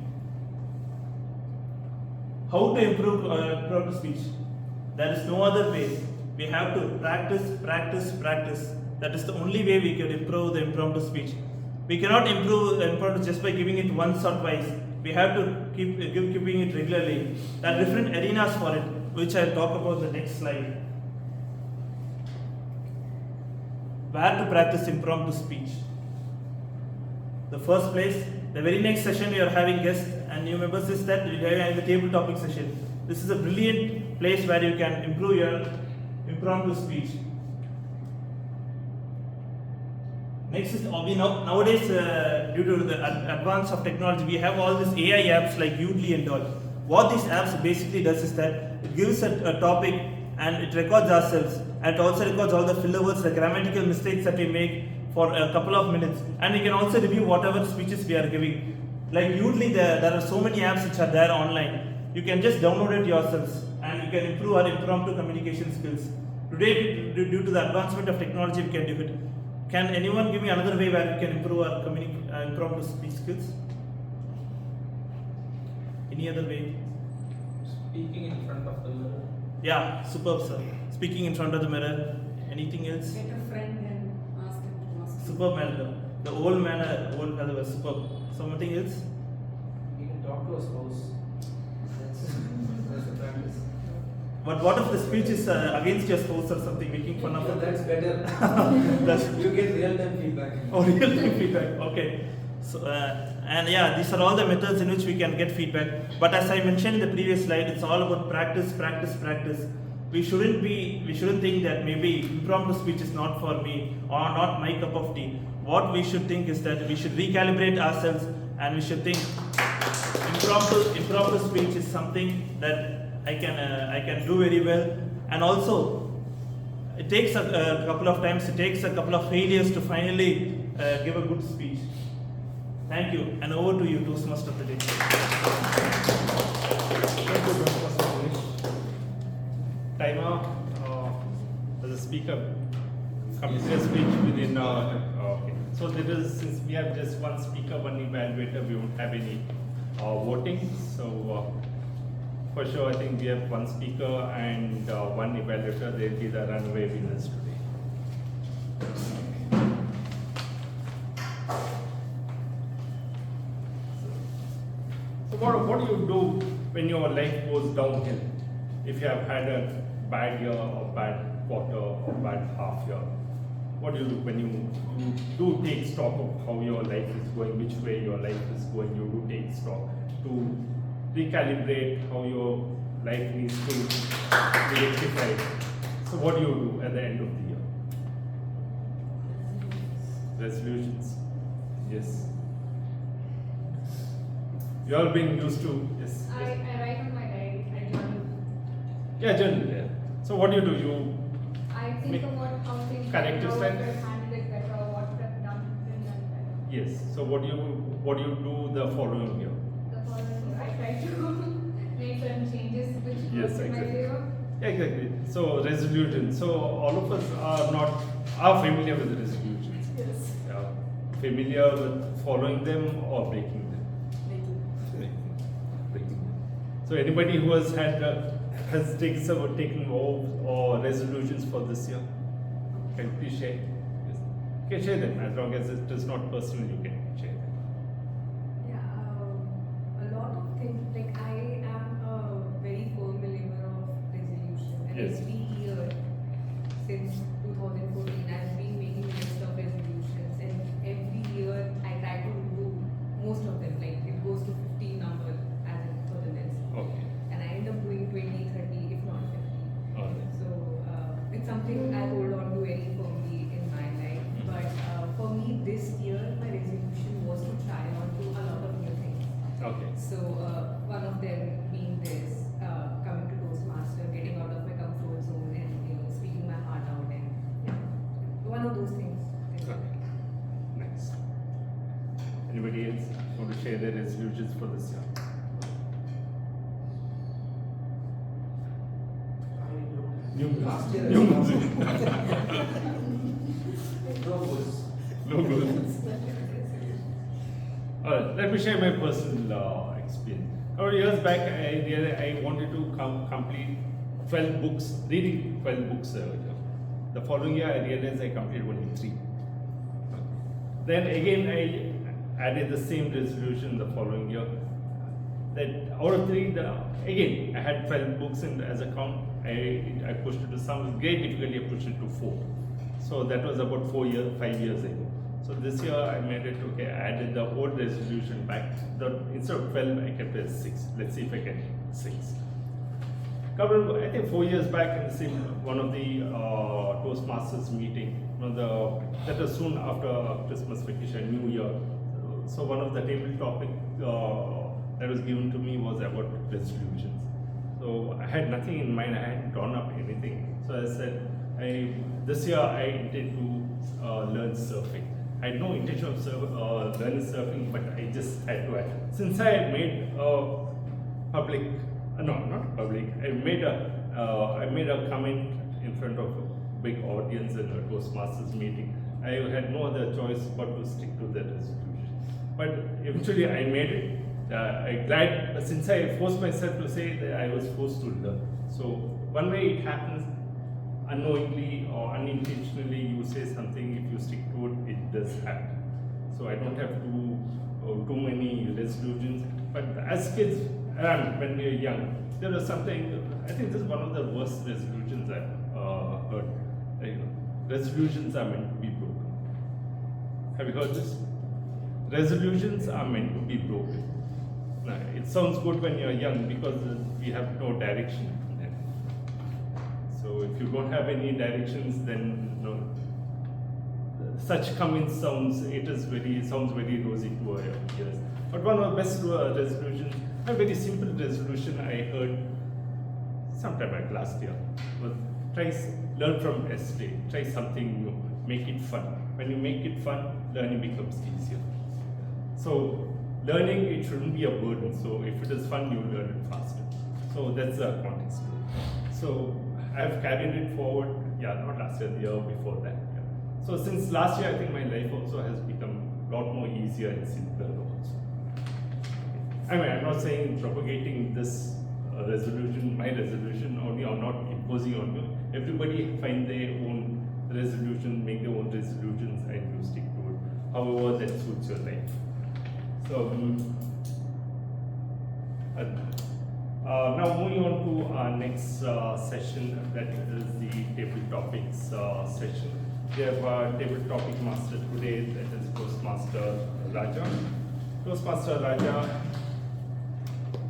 Speaker 14: How to improve impromptu speech? There is no other way. We have to practice, practice, practice. That is the only way we can improve the impromptu speech. We cannot improve impromptu just by giving it once or twice. We have to keep giving it regularly. There are different arenas for it, which I'll talk about in the next slide. Where to practice impromptu speech? The first place, the very next session we are having guests and new members is that we are having the table topic session. This is a brilliant place where you can improve your impromptu speech. Next is, nowadays, due to the advance of technology, we have all these AI apps like Udly and all. What these apps basically does is that it gives a topic and it records ourselves, and it also records all the filler words, the grammatical mistakes that we make for a couple of minutes, and we can also review whatever speeches we are giving. Like Udly, there are so many apps which are there online. You can just download it yourselves, and you can improve our impromptu communication skills. Today, due to the advancement of technology, we can do it. Can anyone give me another way where we can improve our impromptu speech skills? Any other way?
Speaker 3: Speaking in front of the mirror.
Speaker 14: Yeah, superb, sir. Speaking in front of the mirror. Anything else?
Speaker 11: Get a friend and ask him to ask.
Speaker 14: Superb man. The old fellow was superb. Something else?
Speaker 3: You can talk to a spouse. That's the practice.
Speaker 14: But what if the speech is against your spouse or something, making fun of
Speaker 3: Yeah,
Speaker 14: it?
Speaker 3: that's better. You get real-time feedback.
Speaker 14: Oh, real-time feedback. Okay. So, and yeah, these are all the methods in which we can get feedback. But as I mentioned in the previous slide, it's all about practice, practice, practice. We shouldn't think that maybe impromptu speech is not for me or not my cup of tea. What we should think is that we should recalibrate ourselves and we should think impromptu speech is something that I can do very well. And also, it takes a couple of times, it takes a couple of failures to finally give a good speech. Thank you, and over to you, Toastmaster of the day.
Speaker 2: Thank you, Toastmaster Dinesh. Timer, as a speaker, complete a speech within. Okay. So there is, since we have just one speaker, one evaluator, we won't have any voting. So for sure, I think we have one speaker and one evaluator. They'll be the runaway winners today. So what do you do when your life goes downhill? If you have had a bad year or bad quarter or bad half year, what do you do when you do take stock of how your life is going, which way your life is going? You do take stock to recalibrate how your life needs to be rectified. So what do you do at the end of the year? Resolutions. Yes. You all been used to, yes.
Speaker 15: I write on my diary, I journal.
Speaker 2: Yeah, journal, yeah. So what do? You
Speaker 15: I think
Speaker 2: make
Speaker 15: about how things
Speaker 2: corrective
Speaker 15: how
Speaker 2: style?
Speaker 15: I could have handled it better, what could have done better.
Speaker 2: Yes. So what do you do the following year?
Speaker 15: The following year, I try to make certain changes which
Speaker 2: Yes,
Speaker 15: work in my
Speaker 2: exactly.
Speaker 15: favor.
Speaker 2: Yeah, exactly. So resolution. So all of us are familiar with the resolutions.
Speaker 15: Yes.
Speaker 2: Familiar with following them or breaking them. Breaking them. So anybody who has taken or resolutions for this year, can you please share? Yes. You can share them as long as it is not personal. You can share them.
Speaker 16: Yeah, a lot of things. Like I am a very firm believer of resolution, and
Speaker 2: Yes.
Speaker 16: every year since 2014, I've been making a list of resolutions, and every year I try to do most of them. Like it goes to 15 number as in for the list.
Speaker 2: Okay.
Speaker 16: And I end up doing 20, 30, if not 50.
Speaker 2: All right.
Speaker 16: So it's something I hold on to very firmly in my life. But for me, this year my resolution was to try on to a lot of new things.
Speaker 2: Okay.
Speaker 16: So one of them being this, coming to Toastmaster, getting out of my comfort zone, and speaking my heart out, and yeah, one of those things.
Speaker 2: Okay. Nice. Anybody else want to share their resolutions for this year?
Speaker 3: Last year
Speaker 2: New
Speaker 3: as well.
Speaker 2: music.
Speaker 3: No goals.
Speaker 2: No goals. Alright, let me share my personal experience. A couple of years back, I wanted to complete 12 books, reading 12 books. The following year, I realized I completed only 3. Then again, I added the same resolution the following year. That out of 3, again, I had 12 books as a count. I pushed it to some great difficulty. I pushed it to 4. So that was about 5 years ago. So this year I made it, okay, I added the old resolution back. Instead of 12, I kept it as 6. Let's see if I get 6. I think 4 years back in the same one of the Toastmasters meeting, that was soon after Christmas vacation, New Year. So one of the table topic that was given to me was about resolutions. So I had nothing in mind, I hadn't drawn up anything. So I said, this year I intend to learn surfing. I had no intention of learning surfing, but I just had to add. Since I had made public, no, not public, I made a comment in front of a big audience in a Toastmasters meeting. I had no other choice but to stick to that resolution. But eventually I made it. I'm glad, since I forced myself to say that I was forced to learn. So one way it happens, unknowingly or unintentionally, you say something, if you stick to it, it does happen. So I don't have to do too many resolutions. But as kids, when we are young, there was something, I think this is one of the worst resolutions I've heard. Resolutions are meant to be broken. Have you heard this? Resolutions are meant to be broken. Now, it sounds good when you're young because we have no direction. So if you don't have any directions, then such comments sounds very rosy to our ears. But one of the best resolutions, a very simple resolution I heard sometime like last year, was try
Speaker 9: learn from yesterday, try something new, make it fun. When you make it fun, learning becomes easier. So learning, it shouldn't be a burden. So if it is fun, you learn it faster. So that's the context. So I've carried it forward, not last year, the year before that. So since last year, I think my life also has become a lot more easier and simpler also. I mean, I'm not saying propagating this resolution, my resolution only, or not imposing on you. Everybody find their own resolution, make their own resolutions, and you stick to it. However, that suits your life. So now moving on to our next session, that is the table topics session. We have a table topic master today, that is Toastmaster Raja. Toastmaster Raja,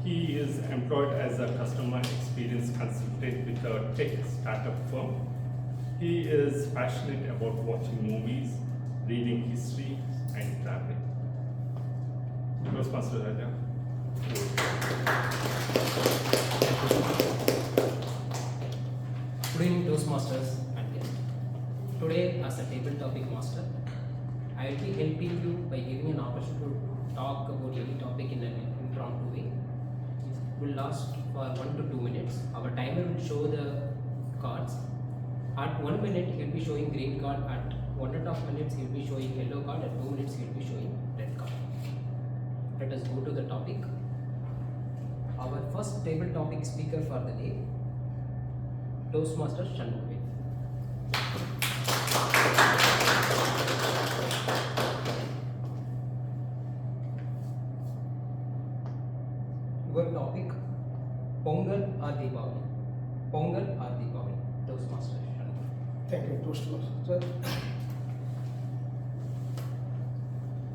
Speaker 9: he is employed as a customer experience consultant with a tech startup firm. He is passionate about watching movies, reading history, and traveling. Toastmaster Raja.
Speaker 3: Good evening, Toastmasters and guests. Today, as a table topic master, I will be helping you by giving an opportunity to talk about any topic in an impromptu way. It will last for 1 to 2 minutes. Our timer will show the cards. At 1 minute, he will be showing green card. At 1.5 minutes, he will be showing yellow card. At 2 minutes, he will be showing red card. Let us go to the topic. Our first table topic speaker for the day, Toastmaster Shanmugam. Your topic, Pongal or Deepavali? Pongal or Deepavali? Toastmaster Shanmugam.
Speaker 17: Thank you, Toastmaster.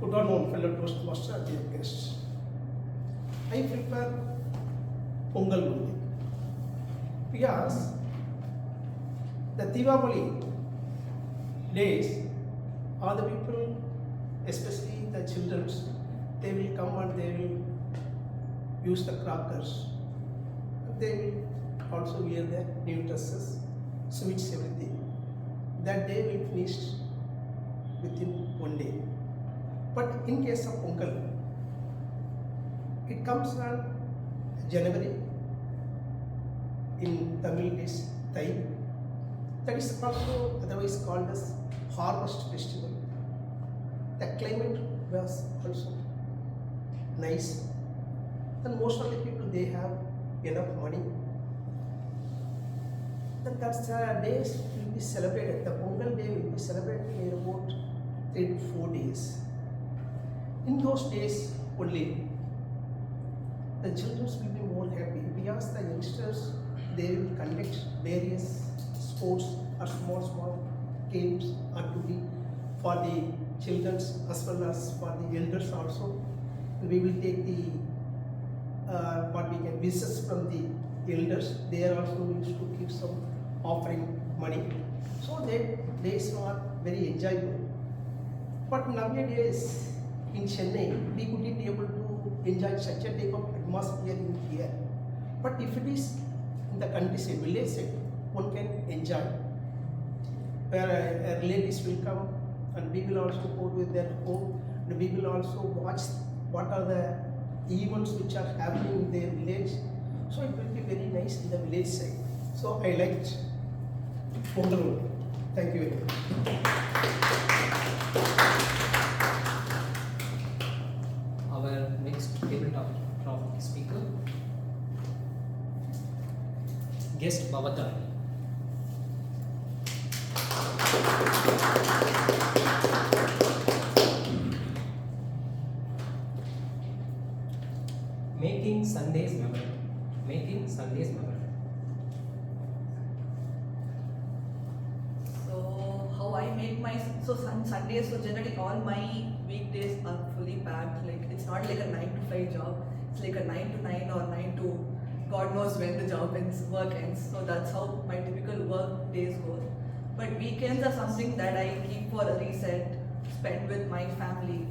Speaker 17: Good afternoon, fellow Toastmaster and dear guests. I prefer Pongal only because the Deepavali days, all the people, especially the children, they will come and they will use the crackers. They will also wear their new dresses, sweets, everything. That day will finish within 1 day. But in case of Pongal, it comes on January. In Tamil it is Thai. That is also otherwise called as harvest festival. The climate was also nice, and most of the people, they have enough money. Then that's days will be celebrated. The Pongal day will be celebrated in about 3 to 4 days. In those days only, the children will be more happy because the youngsters, they will conduct various sports or small games activity for the children as well as for the elders also. We will take the what we can wishes from the elders. They are also used to give some offering money. So that days are very enjoyable. But nowadays in Chennai, we couldn't be able to enjoy such a type of atmosphere in here. But if it is in the countryside, village side, one can enjoy. Where relatives will come and we will also go with their home, and we will also watch what are the events which are happening in their village. So it will be very nice in the village side. So I liked Pongal. Thank you very much.
Speaker 3: Our next table topic speaker, guest Bavatar. Making Sundays memorable. Making Sundays memorable.
Speaker 6: So how I make my Sundays, so generally all my weekdays are fully packed. Like it's not like a 9 to 5 job. It's like a 9 to 9 or 9 to God knows when the job ends, work ends. So that's how my typical work days go. But weekends are something that I keep for a reset, spend with my family.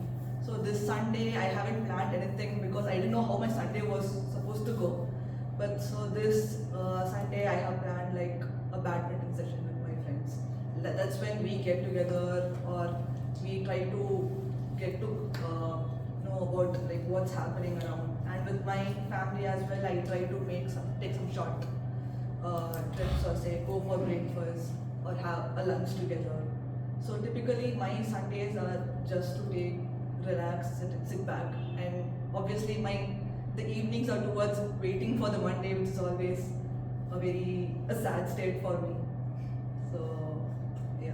Speaker 6: So this Sunday I haven't planned anything because I didn't know how my Sunday was supposed to go. But so this Sunday I have planned like a badminton session with my that's when we get together, or we try to get to know about like what's happening around. And with my family as well, I try to take some short trips, or say go for breakfast or have a lunch together. So typically my Sundays are just to relax, sit back, and obviously the evenings are towards waiting for the Monday, which is always a sad state for me. So yeah.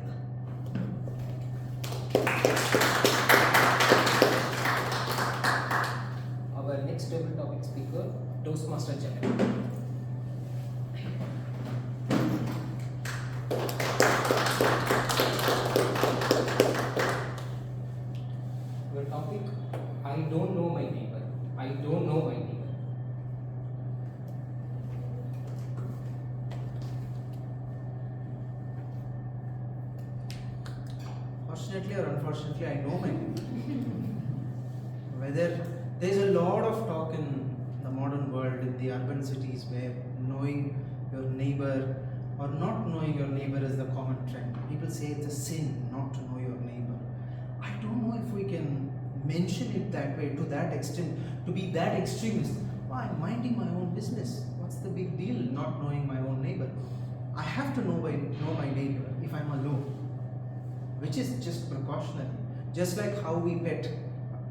Speaker 3: Our next table topic speaker, Toastmaster Japan. Your topic, I don't know my neighbor. I don't know my neighbor.
Speaker 4: Fortunately or unfortunately, I know my neighbor. Whether there's a lot of talk in the modern world, in the urban cities, where knowing your neighbor or not knowing your neighbor is the common trend. People say it's a sin not to know your neighbor. I don't know if we can mention it that way, to that extent, to be that extremist. Well, I'm minding my own business. What's the big deal not knowing my own neighbor? I have to know my neighbor if I'm alone, which is just precautionary. Just like how we pet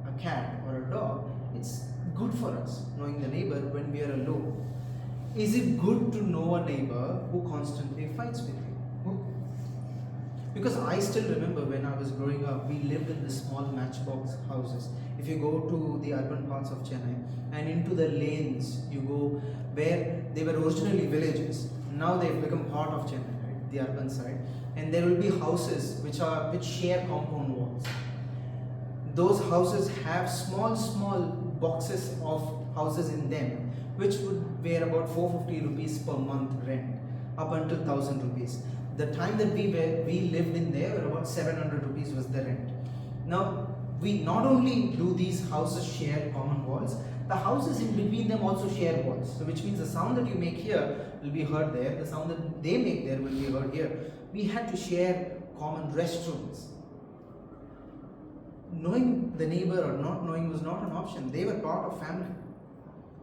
Speaker 4: a cat or a dog, it's good for us knowing the neighbor when we are alone. Is it good to know a neighbor who constantly fights with you? Because I still remember when I was growing up, we lived in the small matchbox houses. If you go to the urban parts of Chennai and into the lanes, you go where they were originally villages. Now they've become part of Chennai, right? The urban side. And there will be houses which share compound walls. Those houses have small boxes of houses in them, which would bear about 450 rupees per month rent, up until 1000 rupees. The time that we lived in there, about 700 rupees was the rent. Now, we not only do these houses share common walls, the houses in between them also share walls. So which means the sound that you make here will be heard there, the sound that they make there will be heard here. We had to share common restrooms. Knowing the neighbor or not knowing was not an option. They were part of family.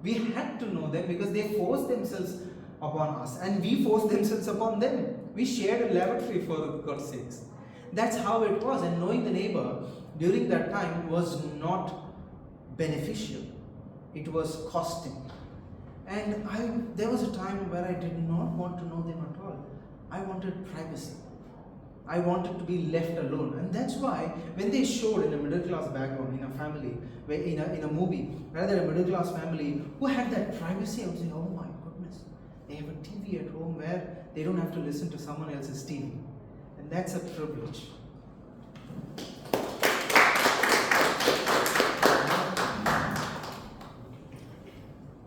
Speaker 4: We had to know them because they forced themselves upon us and we forced themselves upon them. We shared a lavatory, for God's sakes. That's how it was, and knowing the neighbor during that time was not beneficial. It was costing. And there was a time where I did not want to know them at all. I wanted privacy. I wanted to be left alone, and that's why when they showed in a middle class background, in a family, in a movie, rather a middle class family who had that privacy, I was saying, oh my goodness, they have a TV at home where they don't have to listen to someone else's TV, and that's a privilege.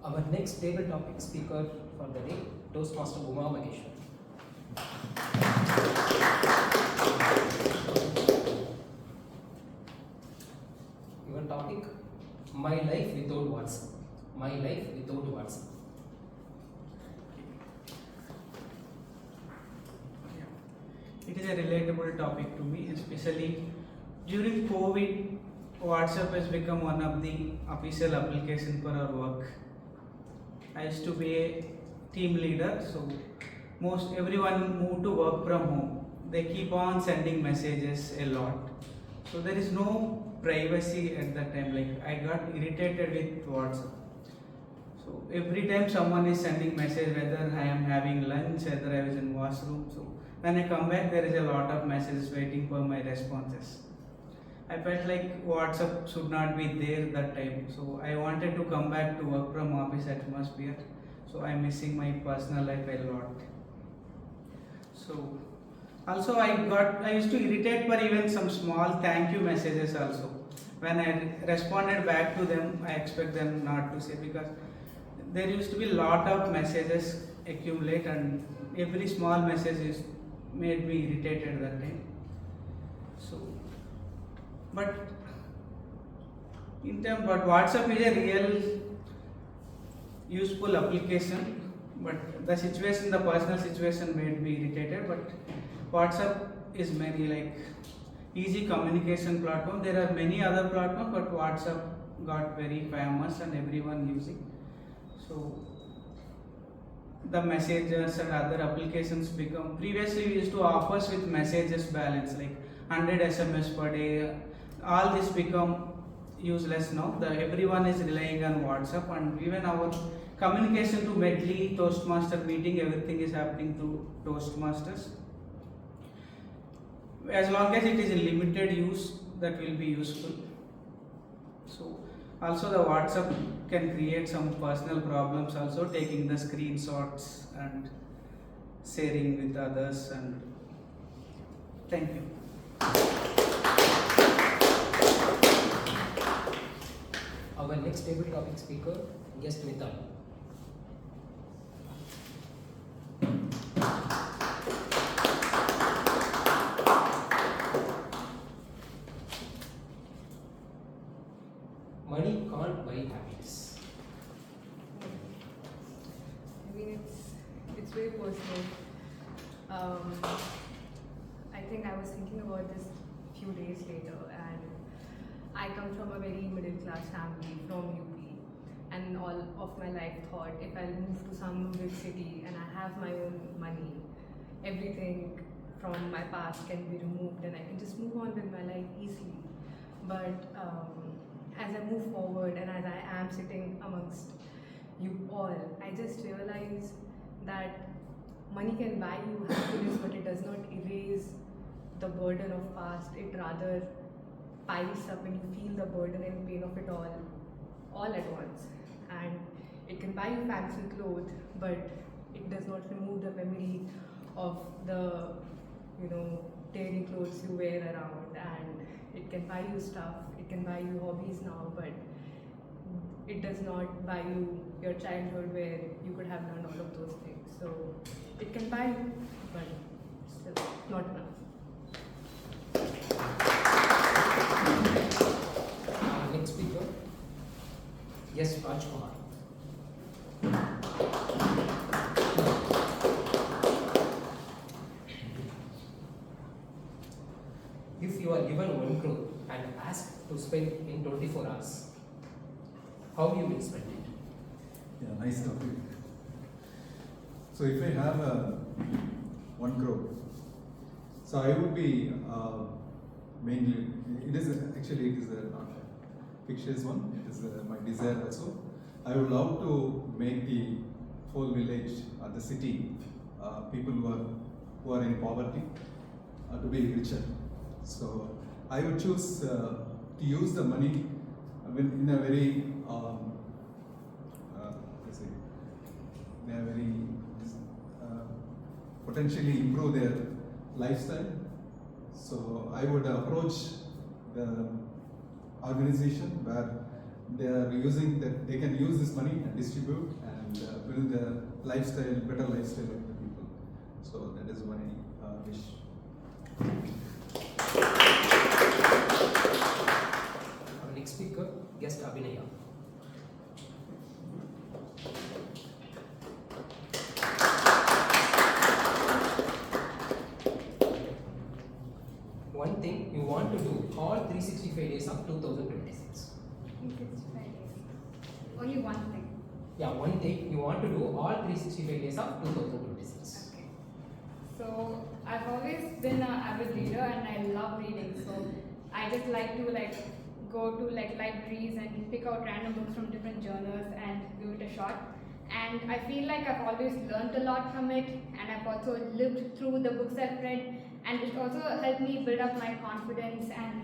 Speaker 3: Our next table topic speaker for the day, Toastmaster Uma Mageshwar. Your topic, my life without WhatsApp. My life without WhatsApp.
Speaker 4: It is a relatable topic to me, especially during COVID. WhatsApp has become one of the official applications for our work. I used to be a team leader, so everyone moved to work from home. They keep on sending messages a lot, so there is no privacy at that time. Like, I got irritated with WhatsApp. So every time someone is sending message, whether I am having lunch, whether I was in washroom, so when I come back, there is a lot of messages waiting for my responses. I felt like WhatsApp should not be there that time, so I wanted to come back to work from office atmosphere. So I'm missing my personal life a lot. So also I used to irritate for even some small thank you messages also. When I responded back to them, I expect them not to say, because there used to be a lot of messages accumulate, and every small message made me irritated that time. So, but WhatsApp is a real useful application, but the personal situation made me irritated. But WhatsApp is very like easy communication platform. There are many other platforms, but WhatsApp got very famous and everyone using. So the messages and other applications become, previously we used to offers with messages balance like 100 SMS per day. All this become useless now. Everyone is relying on WhatsApp, and even our communication to Medley, Toastmaster meeting, everything is happening through Toastmasters. As long as it is in limited use, that will be useful. So also the WhatsApp can create some personal problems, also taking the screenshots and sharing with others. And thank you.
Speaker 3: Our next table topic speaker, guest Mittal. Money can't buy happiness.
Speaker 16: I mean, it's very personal. I think I was thinking about this a few days later, and I come from a very middle class family from UP, and all of my life thought if I'll move to some big city and I have my own money, everything from my past can be removed and I can just move on with my life easily. But as I move forward and as I am sitting amongst you all, I just realize that money can buy you happiness, but it does not erase the burden of past. It rather piles up and you feel the burden and pain of it all at once. And it can buy you fancy clothes, but it does not remove the memory of the, dirty clothes you wear around. And it can buy you stuff, it can buy you hobbies now, but it does not buy you your childhood where you could have learned all of those things. So it can buy you, but still not enough.
Speaker 3: Next speaker, yes, Rajkumar. If you are given 1 crore and asked to spend in 24 hours, how you will spend it?
Speaker 18: Yeah, nice topic. So if I have 1 crore, so I would be mainly, it is not a fictitious one, it is my desire also. I would love to make the whole village or the city, people who are in poverty, to be richer. So I would choose to use the money in a very, potentially improve their lifestyle. So I would approach the organization where they are using that, they can use this money and distribute and build a lifestyle, better lifestyle of the people. So that is my wish.
Speaker 3: Our next speaker, guest Abhinaya. One thing you want to do all 365 days of 2026.
Speaker 15: 365 days. Only one thing.
Speaker 3: Yeah, one thing you want to do all 365 days of 2026.
Speaker 15: Okay. So I've always been an avid reader and I love reading. So I just like to go to libraries and pick out random books from different journals and give it a shot. And I feel like I've always learned a lot from it, and I've also lived through the books I've read, and it also helped me build up my confidence and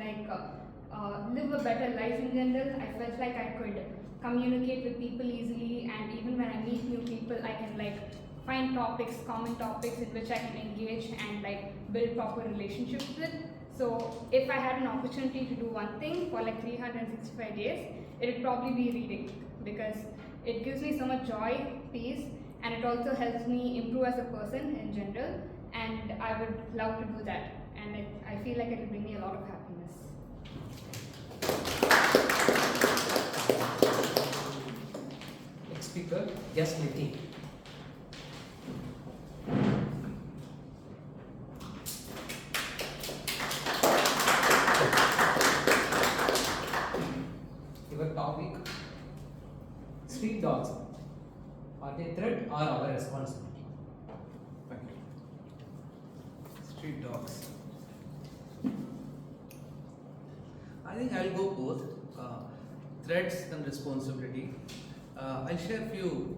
Speaker 15: live a better life in general. I felt like I could communicate with people easily, and even when I meet new people, I can find topics, common topics in which I can engage and build proper relationships with. So if I had an opportunity to do one thing for 365 days, it would probably be reading, because it gives me so much joy, peace, and it also helps me improve as a person in general, and I would love to do that, and I feel like it will bring me a lot of happiness.
Speaker 3: Next speaker, guest Nitin. Street dogs, are they threat or our responsibility?
Speaker 19: Thank you. Street dogs. I think I'll go both. Threats and responsibility. I'll share a few.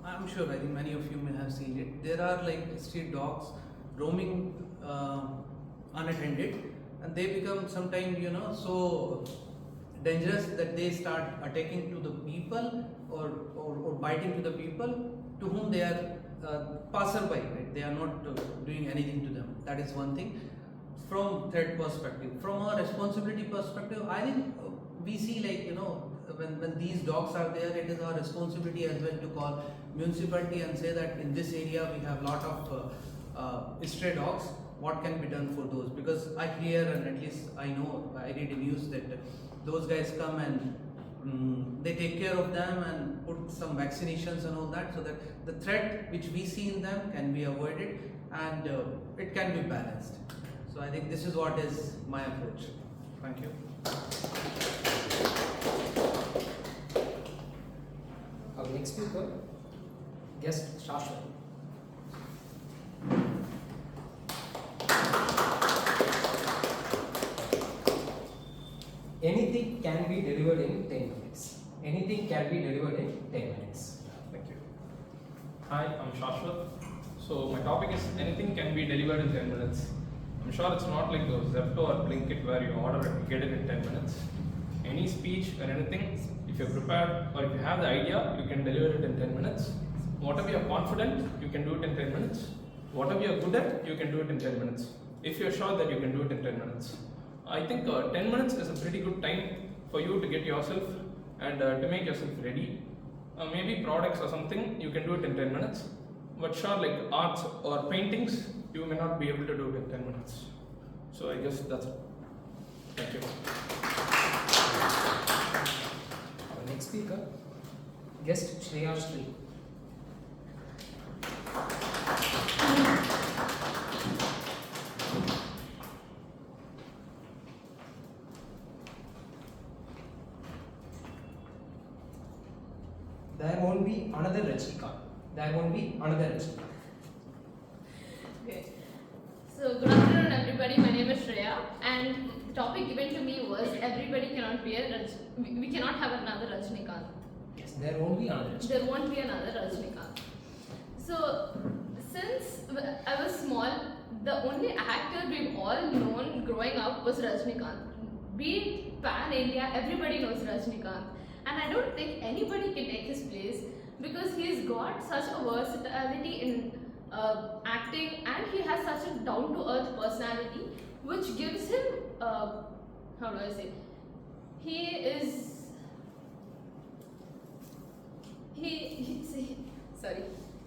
Speaker 19: I'm sure, I think many of you may have seen it. There are like street dogs roaming unattended, and they become sometimes, so dangerous that they start attacking to the people or biting to the people to whom they are passerby, right? They are not doing anything to them. That is one thing. From threat perspective, from a responsibility perspective, I think we see like, when these dogs are there, it is our responsibility as well to call municipality and say that in this area we have lot of stray dogs. What can be done for those? Because I hear, and at least I know, I read in news that those guys come and they take care of them and put some vaccinations and all that, so that the threat which we see in them can be avoided and it can be balanced. So I think this is what is my approach. Thank you.
Speaker 3: Our next speaker, guest Shashwat. Anything can be delivered in 10 minutes. Anything can be delivered in 10 minutes.
Speaker 8: Thank you. Hi, I'm Shashwat. So my topic is anything can be delivered in 10 minutes. I'm sure it's not like those Zepto or Blinkit where you order it and get it in 10 minutes. Any speech or anything, if you're prepared or if you have the idea, you can deliver it in 10 minutes. Whatever you're confident, you can do it in 10 minutes. Whatever you're good at, you can do it in 10 minutes. If you're sure that you can do it in 10 minutes. I think 10 minutes is a pretty good time for you to get yourself and to make yourself ready. Maybe products or something, you can do it in 10 minutes. But sure, like arts or paintings, you may not be able to do it in 10 minutes. So I guess that's it. Thank you.
Speaker 3: Our next speaker, guest Shreya Shri. There won't be another Rajnikant. There won't be another Rajnikant.
Speaker 7: Okay. So good afternoon everybody, my name is Shreya and the topic given to me was everybody cannot be we cannot have another Rajnikant.
Speaker 3: Yes, there won't be another Rajnikant.
Speaker 7: There won't be another Rajnikant. So since I was small, the only actor we've all known growing up was Rajnikant. Be it pan-India, everybody knows Rajnikant. And I don't think anybody can take his place because he's got such a versatility in acting and he has such a down-to-earth personality which gives him, how do I say,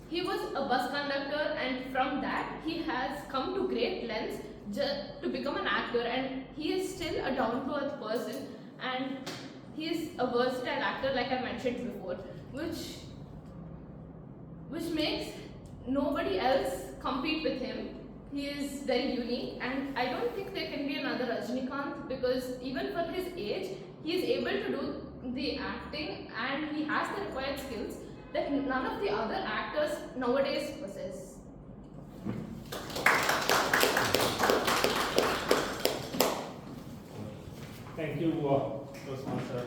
Speaker 7: he was a bus conductor and from that he has come to great lengths to become an actor and he is still a down-to-earth person and he is a versatile actor like I mentioned before, which makes nobody else compete with him. He is very unique and I don't think there can be another Rajnikant because even for his age, he is able to do the acting and he has the required skills that none of the other actors nowadays possess.
Speaker 9: Thank you, Toastmaster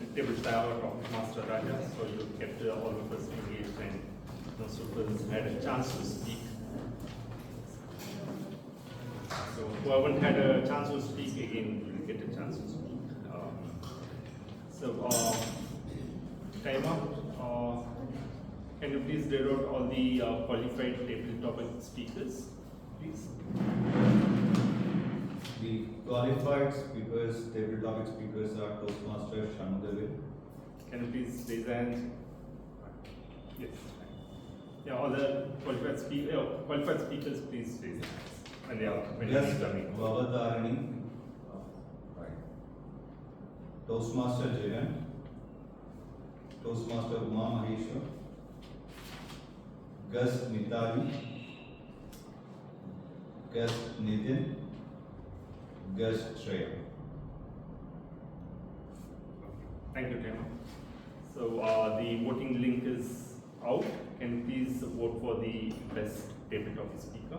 Speaker 9: and Table Tower, Topic Master Raja, so you kept all of us engaged and most of us had a chance to speak. So whoever had a chance to speak again will get a chance to speak. Time out. Can you please read out all the qualified table topic speakers, please?
Speaker 12: The qualified speakers, table topic speakers are Toastmaster Shanmugavil.
Speaker 9: Can you please raise your hand? Yes. Yeah, all the qualified speakers, please raise your hands. And they are
Speaker 12: Yes, Vavatharani. Right. Toastmaster Jivan. Toastmaster Uma Maheshwar. Gus Mitali. Gus Nitin. Gus Shreya.
Speaker 9: Thank you, Tema. So the voting link is out. Can you please vote for the best table topic speaker?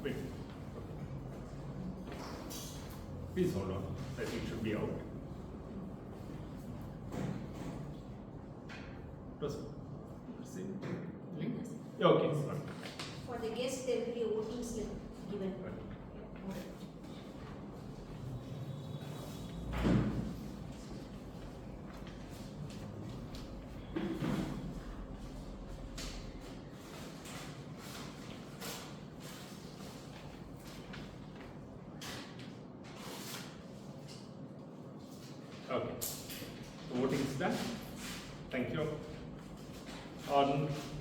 Speaker 9: Wait. Please hold on. I think it should be out. Yeah, okay. Sorry.
Speaker 5: For the guests, there will be a voting slip given.
Speaker 9: Okay. The voting is done. Thank you.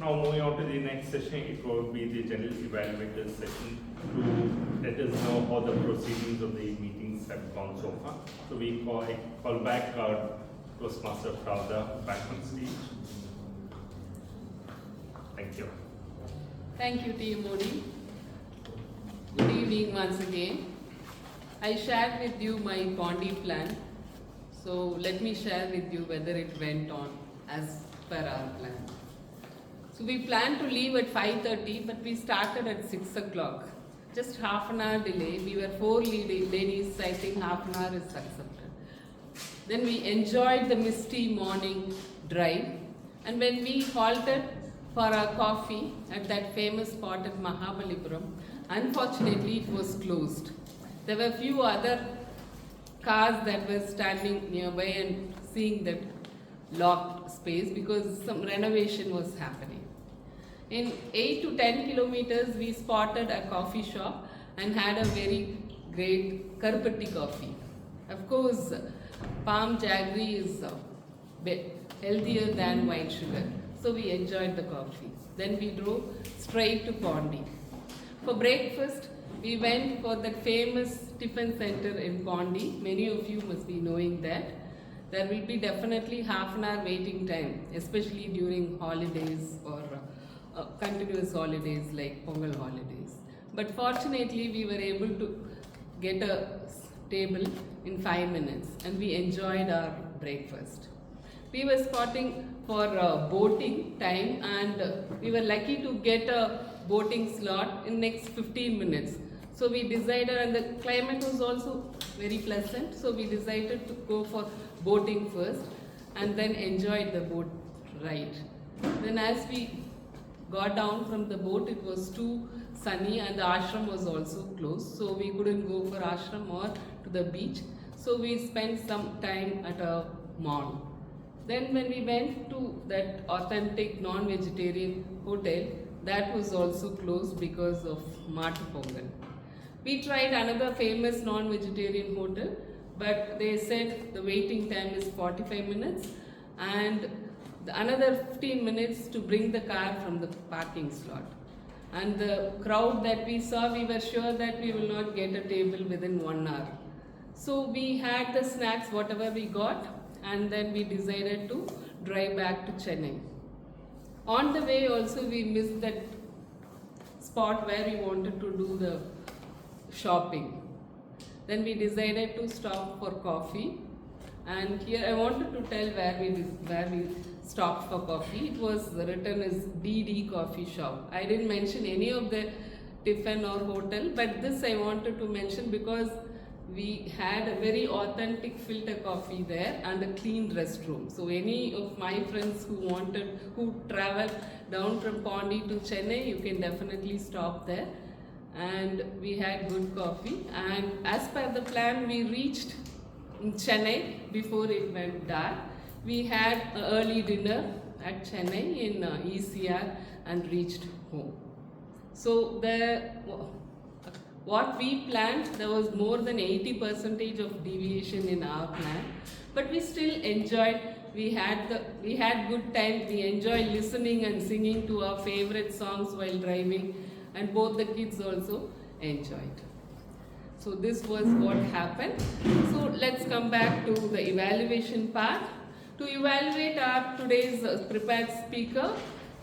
Speaker 9: Now moving on to the next session, it will be the general evaluator session to let us know how the proceedings of the meetings have gone so far. So we call back our Toastmaster Pravda back on stage. Thank you.
Speaker 11: Thank you, T. Modi. Good evening once again. I shared with you my Pondi plan. So let me share with you whether it went on as per our plan. So we planned to leave at 5:30, but we started at 6 o'clock. Just half an hour delay. We were 4 ladies, I think half an hour is accepted. Then we enjoyed the misty morning drive. And when we halted for our coffee at that famous spot at Mahabalipuram, unfortunately it was closed. There were few other cars that were standing nearby and seeing that locked space because some renovation was happening. In 8 to 10 kilometers, we spotted a coffee shop and had a very great Karpatti coffee. Of course, palm jaggery is healthier than white sugar, so we enjoyed the coffee. Then we drove straight to Pondi. For breakfast, we went for that famous tiffin center in Pondi. Many of you must be knowing that. There will be definitely half an hour waiting time, especially during holidays or continuous holidays like Pongal holidays. But fortunately, we were able to get a table in 5 minutes and we enjoyed our breakfast. We were spotting for boating time and we were lucky to get a boating slot in next 15 minutes. So we decided, and the climate was also very pleasant, so we decided to go for boating first and then enjoyed the boat ride. Then as we got down from the boat, it was too sunny and the ashram was also closed, so we couldn't go for ashram or to the beach. So we spent some time at a mall. Then when we went to that authentic non-vegetarian hotel, that was also closed because of Matu Pongal. We tried another famous non-vegetarian hotel, but they said the waiting time is 45 minutes and another 15 minutes to bring the car from the parking slot. And the crowd that we saw, we were sure that we will not get a table within 1 hour. So we had the snacks, whatever we got, and then we decided to drive back to Chennai. On the way also we missed that spot where we wanted to do the shopping. Then we decided to stop for coffee, and here I wanted to tell where we stopped for coffee. It was written as DD Coffee Shop. I didn't mention any of the tiffin or hotel, but this I wanted to mention because we had a very authentic filter coffee there and a clean restroom. So any of my friends who travel down from Pondi to Chennai, you can definitely stop there. And we had good coffee, and as per the plan we reached in Chennai before it went dark. We had an early dinner at Chennai in ECR and reached home. So what we planned, there was more than 80% of deviation in our plan, but we still enjoyed. We had good time. We enjoyed listening and singing to our favorite songs while driving, and both the kids also enjoyed. So this was what happened. So let's come back to the evaluation part. To evaluate our today's prepared speaker,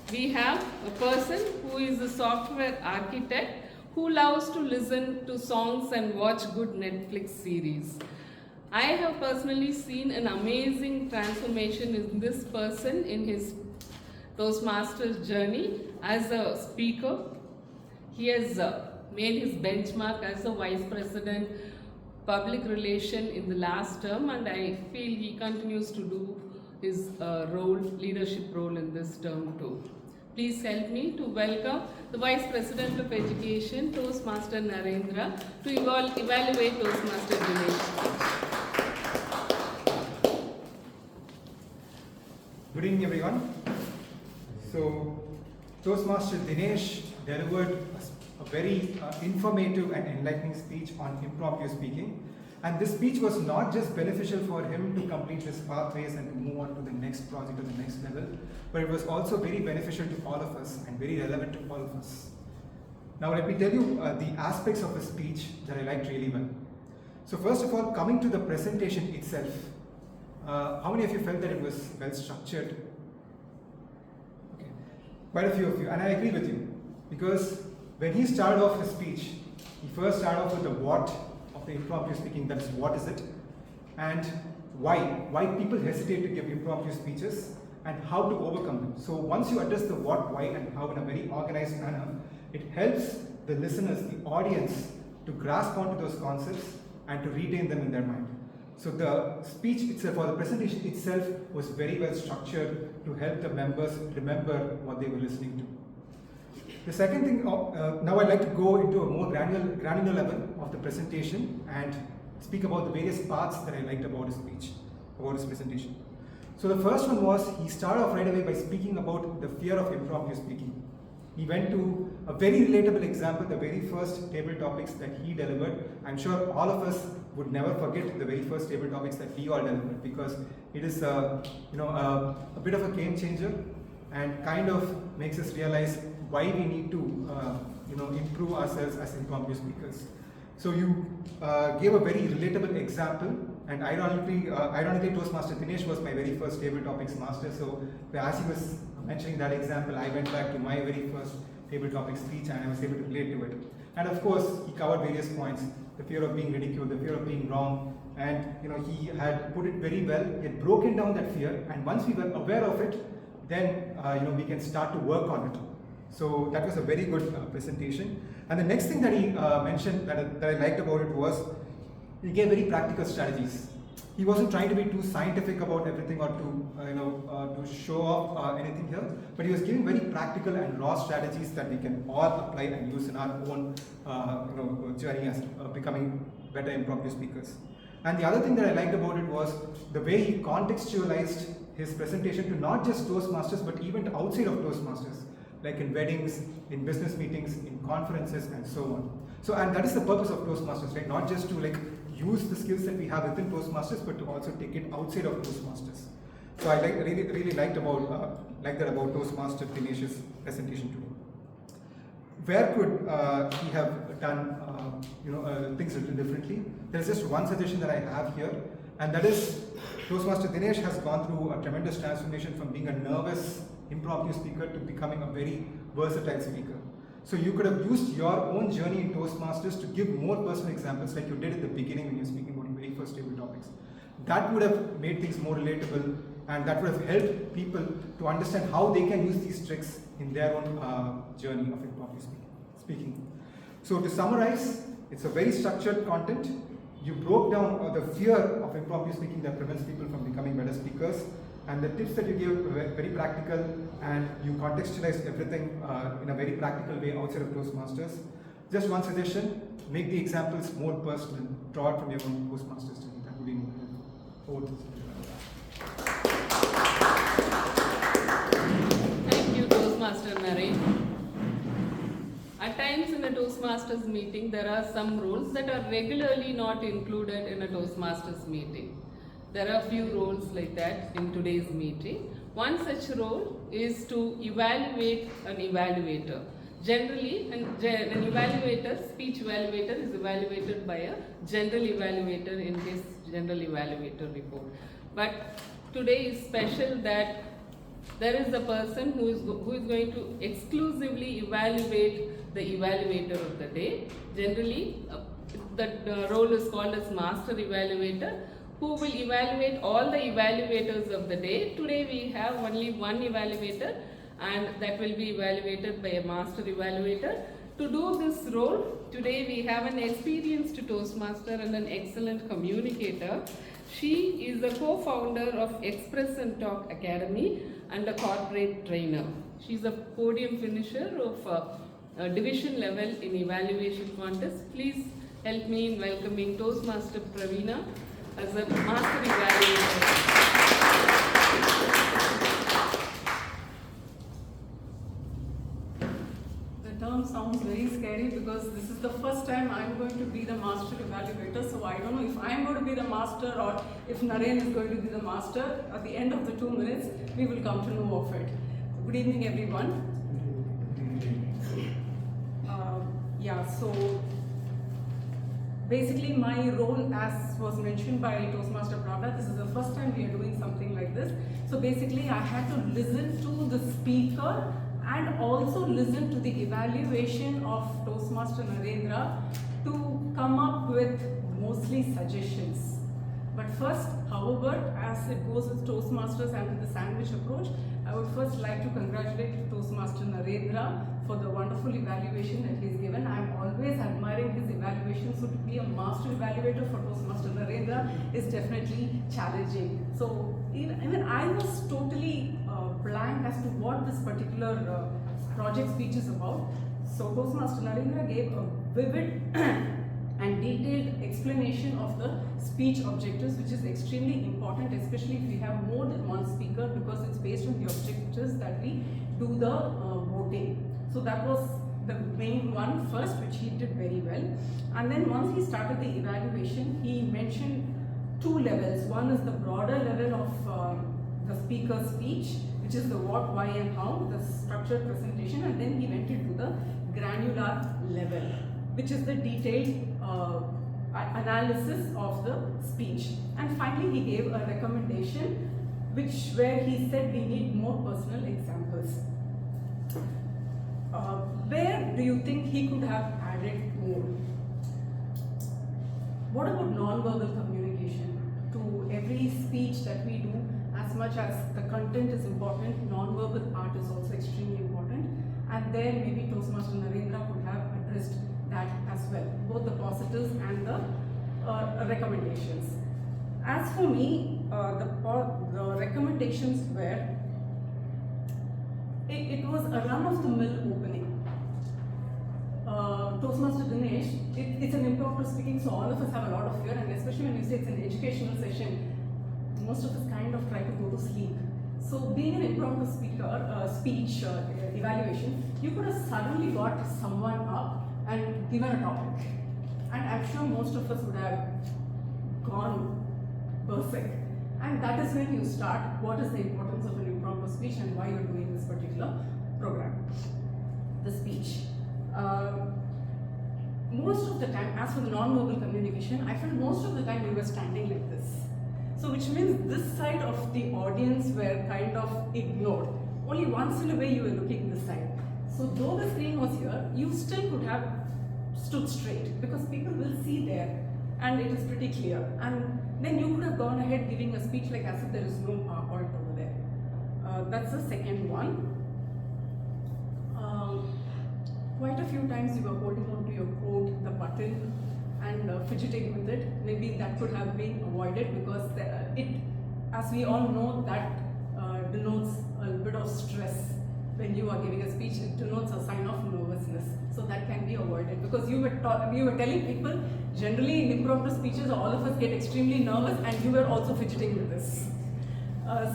Speaker 11: we have a person who is a software architect who loves to listen to songs and watch good Netflix series. I have personally seen an amazing transformation in this person in his Toastmasters journey as a speaker. He has made his benchmark as a vice president public relation in the last term, and I feel he continues to do his leadership role in this term too. Please help me to welcome the Vice President of Education, Toastmaster Narendra, to evaluate Toastmaster Dinesh.
Speaker 1: Good evening, everyone. So, Toastmaster Dinesh delivered a very informative and enlightening speech on impromptu speaking. And this speech was not just beneficial for him to complete his pathways and to move on to the next project or the next level, but it was also very beneficial to all of us and very relevant to all of us. Now let me tell you the aspects of his speech that I liked really well. So first of all, coming to the presentation itself, how many of you felt that it was well structured? Okay. Quite a few of you, and I agree with you, because when he started off his speech, he first started off with the what of the impromptu speaking, that is what is it, and why people hesitate to give impromptu speeches, and how to overcome them. So once you address the what, why, and how in a very organized manner, it helps the listeners, the audience, to grasp onto those concepts and to retain them in their mind. So the speech itself, or the presentation itself, was very well structured to help the members remember what they were listening to. The second thing, now I'd like to go into a more granular level of the presentation and speak about the various parts that I liked about his speech, about his presentation. So the first one was, he started off right away by speaking about the fear of impromptu speaking. He went to a very relatable example, the very first table topics that he delivered. I'm sure all of us would never forget the very first table topics that he all delivered, because it is a bit of a game changer and kind of makes us realize why we need to improve ourselves as impromptu speakers. So you gave a very relatable example, and ironically Toastmaster Dinesh was my very first table topics master. So as he was mentioning that example, I went back to my very first table topics speech and I was able to relate to it. And of course, he covered various points: the fear of being ridiculed, the fear of being wrong, and he had put it very well. He had broken down that fear, and once we were aware of it, then we can start to work on it. So that was a very good presentation. And the next thing that he mentioned that I liked about it was, he gave very practical strategies. He wasn't trying to be too scientific about everything or to show off anything here, but he was giving very practical and raw strategies that we can all apply and use in our own journey as becoming better impromptu speakers. And the other thing that I liked about it was the way he contextualized his presentation to not just Toastmasters, but even to outside of Toastmasters, like in weddings, in business meetings, in conferences, and so on. So, and that is the purpose of Toastmasters, right? Not just to use the skills that we have within Toastmasters, but to also take it outside of Toastmasters. So I really liked that about Toastmaster Dinesh's presentation today. Where could he have done things a little differently? There's just one suggestion that I have here, and that is, Toastmaster Dinesh has gone through a tremendous transformation from being a nervous impromptu speaker to becoming a very versatile speaker. So you could have used your own journey in Toastmasters to give more personal examples, like you did at the beginning when you were speaking about your very first table topics. That would have made things more relatable, and that would have helped people to understand how they can use these tricks in their own journey of impromptu speaking. So to summarize, it's a very structured content. You broke down the fear of impromptu speaking that prevents people from becoming better speakers, and the tips that you gave were very practical, and you contextualized everything in a very practical way outside of Toastmasters. Just one suggestion: make the examples more personal. Draw it from your own Toastmasters journey. That would be more helpful.
Speaker 11: Thank you, Toastmaster Naren. At times in a Toastmasters meeting, there are some rules that are regularly not included in a Toastmasters meeting. There are a few roles like that in today's meeting. One such role is to evaluate an evaluator. Generally, an evaluator, speech evaluator, is evaluated by a general evaluator in his general evaluator report. But today is special that there is the person who is going to exclusively evaluate the evaluator of the day. Generally, that role is called as master evaluator, who will evaluate all the evaluators of the day. Today we have only one evaluator, and that will be evaluated by a master evaluator. To do this role, today we have an experienced Toastmaster and an excellent communicator. She is the co-founder of Express and Talk Academy and a corporate trainer. She is a podium finisher of division level in evaluation contest. Please help me in welcoming Toastmaster Praveena as a master evaluator.
Speaker 20: The term sounds very scary because this is the first time I'm going to be the master evaluator. So I don't know if I'm going to be the master or if Naren is going to be the master. At the end of the 2 minutes, we will come to know of it. Good evening, everyone. So basically my role, as was mentioned by Toastmaster Pravda, this is the first time we are doing something like this. So basically I had to listen to the speaker and also listen to the evaluation of Toastmaster Narendra to come up with mostly suggestions. But first, however, as it goes with Toastmasters and with the sandwich approach, I would first like to congratulate Toastmaster Narendra for the wonderful evaluation that he's given. I'm always admiring his evaluation, so to be a master evaluator for Toastmaster Narendra is definitely challenging. So even I was totally blank as to what this particular project speech is about. So Toastmaster Narendra gave a vivid and detailed explanation of the speech objectives, which is extremely important, especially if we have more than one speaker, because it's based on the objectives that we do the voting. So that was the main one first, which he did very well. And then once he started the evaluation, he mentioned 2 levels. One is the broader level of the speaker's speech, which is the what, why and how, the structured presentation, and then he went into the granular level, which is the detailed analysis of the speech. And finally he gave a recommendation where he said we need more personal examples. Where do you think he could have added more? What about non-verbal communication? To every speech that we do, as much as the content is important, non-verbal part is also extremely important. And there maybe Toastmaster Narendra could have addressed that as well, both the positives and the recommendations. As for me, the recommendations were, it was a run-of-the-mill opening. Toastmaster Dinesh, it's an impromptu speaking, so all of us have a lot of fear, and especially when you say it's an educational session, most of us kind of try to go to sleep. So being an impromptu speech evaluation, you could have suddenly got someone up and given a topic. And I'm sure most of us would have gone berserk. And that is when you start what is the importance of an impromptu speech and why you're doing this particular program, the speech. Most of the time, as for the non-verbal communication, I felt most of the time we were standing like this. So which means this side of the audience were kind of ignored. Only once in a way you were looking this side. So though the screen was here, you still could have stood straight because people will see there and it is pretty clear. And then you could have gone ahead giving a speech like as if there is no PowerPoint over there. That's the second one. Quite a few times you were holding on to your coat, the button, and fidgeting with it. Maybe that could have been avoided because as we all know, that denotes a bit of stress. When you are giving a speech, it denotes a sign of nervousness. So that can be avoided because you were telling people, generally in impromptu speeches, all of us get extremely nervous and you were also fidgeting with this.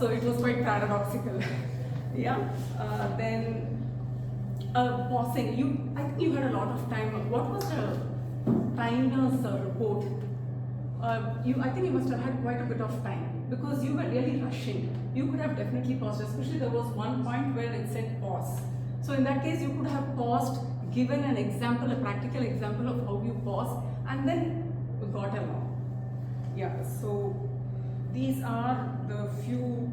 Speaker 20: So it was quite paradoxical. Yeah. Then pausing. I think you had a lot of time. What was the timer's report? I think you must have had quite a bit of time because you were really rushing. You could have definitely paused, especially there was one point where it said pause. So in that case, you could have paused, given an example, a practical example of how you pause, and then got along. Yeah, so these are the few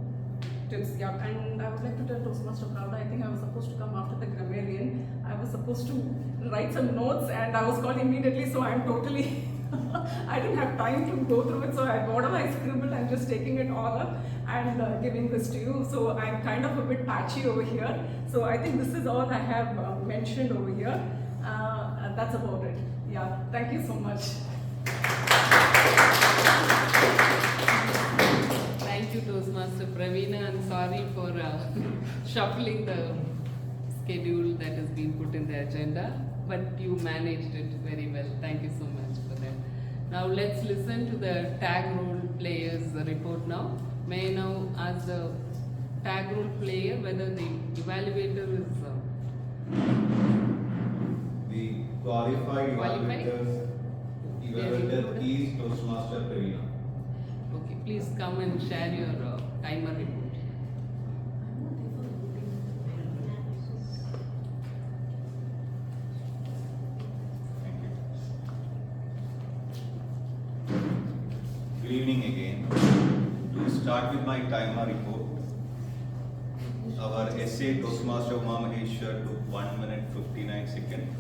Speaker 20: tips Yeah, and I would like to tell Toastmaster Pravda, I think I was supposed to come after the grammarian. I was supposed to write some notes and I was called immediately, so I'm totally, I didn't have time to go through it, so whatever I scribbled, I'm just taking it all up and giving this to you. So I'm kind of a bit patchy over here. So I think this is all I have mentioned over here. And that's about it. Yeah, thank you so much.
Speaker 11: Thank you, Toastmaster Praveena, and sorry for shuffling the schedule that has been put in the agenda, but you managed it very well. Thank you so much for that. Now let's listen to the tag role players report now. May I now ask the tag role player whether the evaluator is
Speaker 12: The qualified evaluator is Toastmaster Praveena.
Speaker 11: okay, please come and share your timer report.
Speaker 12: Good evening again. To start with my timer report, our essay Toastmaster Uma Maheshwar took 1 minute 59 seconds.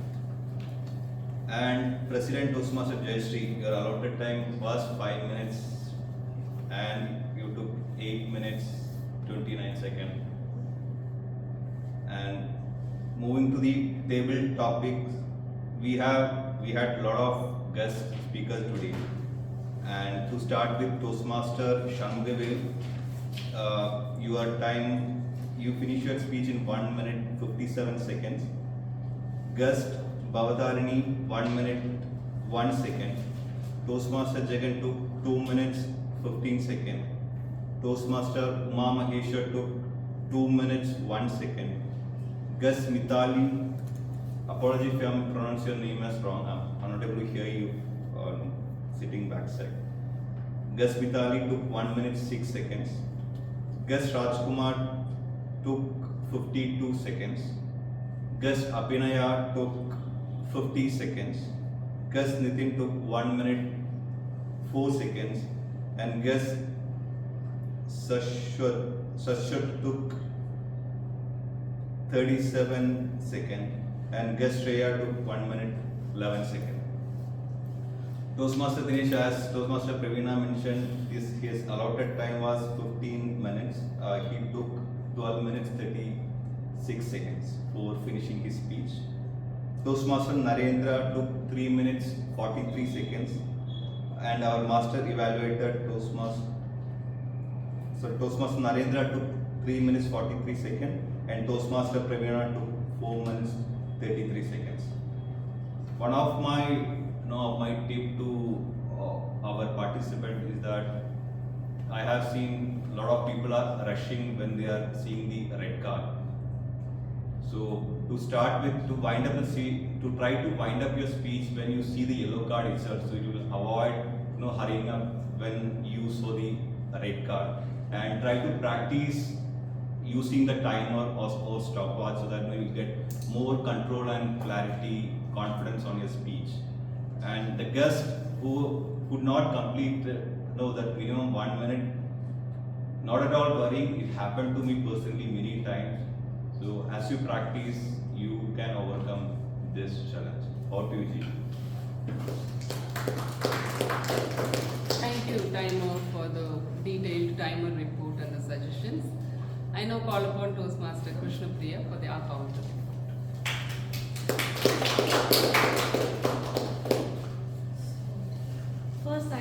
Speaker 12: And President Toastmaster Jayashree, your allotted time was 5 minutes and you took 8 minutes 29 seconds. And moving to the table topics, we had a lot of guest speakers today. And to start with Toastmaster Shanmugavelu, your time, you finish your speech in 1 minute 57 seconds. Guest Bhavatarini, 1 minute 1 second. Toastmaster Jagan took 2 minutes 15 seconds. Toastmaster Uma Maheshwar took 2 minutes 1 second. Guest Mithali, apology if I am pronouncing your name as wrong. I'm not able to hear you sitting backside. Gus Mithali took 1 minute 6 seconds. Gus Rajkumar took 52 seconds. Gus Abhinaya took 50 seconds. Gus Nitin took 1 minute 4 seconds. And Gus Sashwat took 37 seconds. And Gus Shreya took 1 minute 11 seconds. Toastmaster Dinesh, as Toastmaster Praveena mentioned, his allotted time was 15 minutes. He took 12 minutes 36 seconds for finishing his speech. Toastmaster Narendra took 3 minutes 43 seconds. And our master evaluator, Toastmaster Narendra took 3 minutes 43 seconds. And Toastmaster Praveena took 4 minutes 33 seconds. One of my tip to our participants is that I have seen a lot of people are rushing when they are seeing the red card. So to start with, to try to wind up your speech when you see the yellow card itself, so you will avoid hurrying up when you saw the red card, and try to practice using the timer or stopwatch so that you will get more control and clarity, confidence on your speech. And the guest who could not complete that minimum 1 minute, not at all worrying, it happened to me personally many times. So as you practice, you can overcome this challenge. How do you see?
Speaker 11: Thank you, timer, for the detailed timer report and the suggestions. I now call upon Toastmaster Krishna Priya for the account report.
Speaker 13: First, I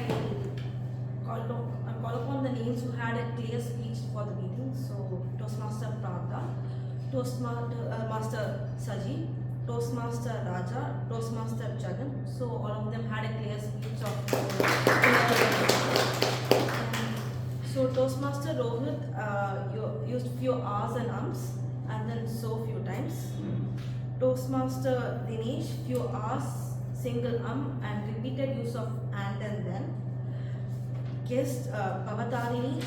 Speaker 13: call upon the names who had a clear speech for the meeting. So, Toastmaster Pravda, Toastmaster Saji, Toastmaster Raja, Toastmaster Jagan. So, all of them had a clear speech of. So, Toastmaster Rohit used few ahs and ums and then so few times. Toastmaster Dinesh, few ahs, single and repeated use of and then. Guest Bhavatarini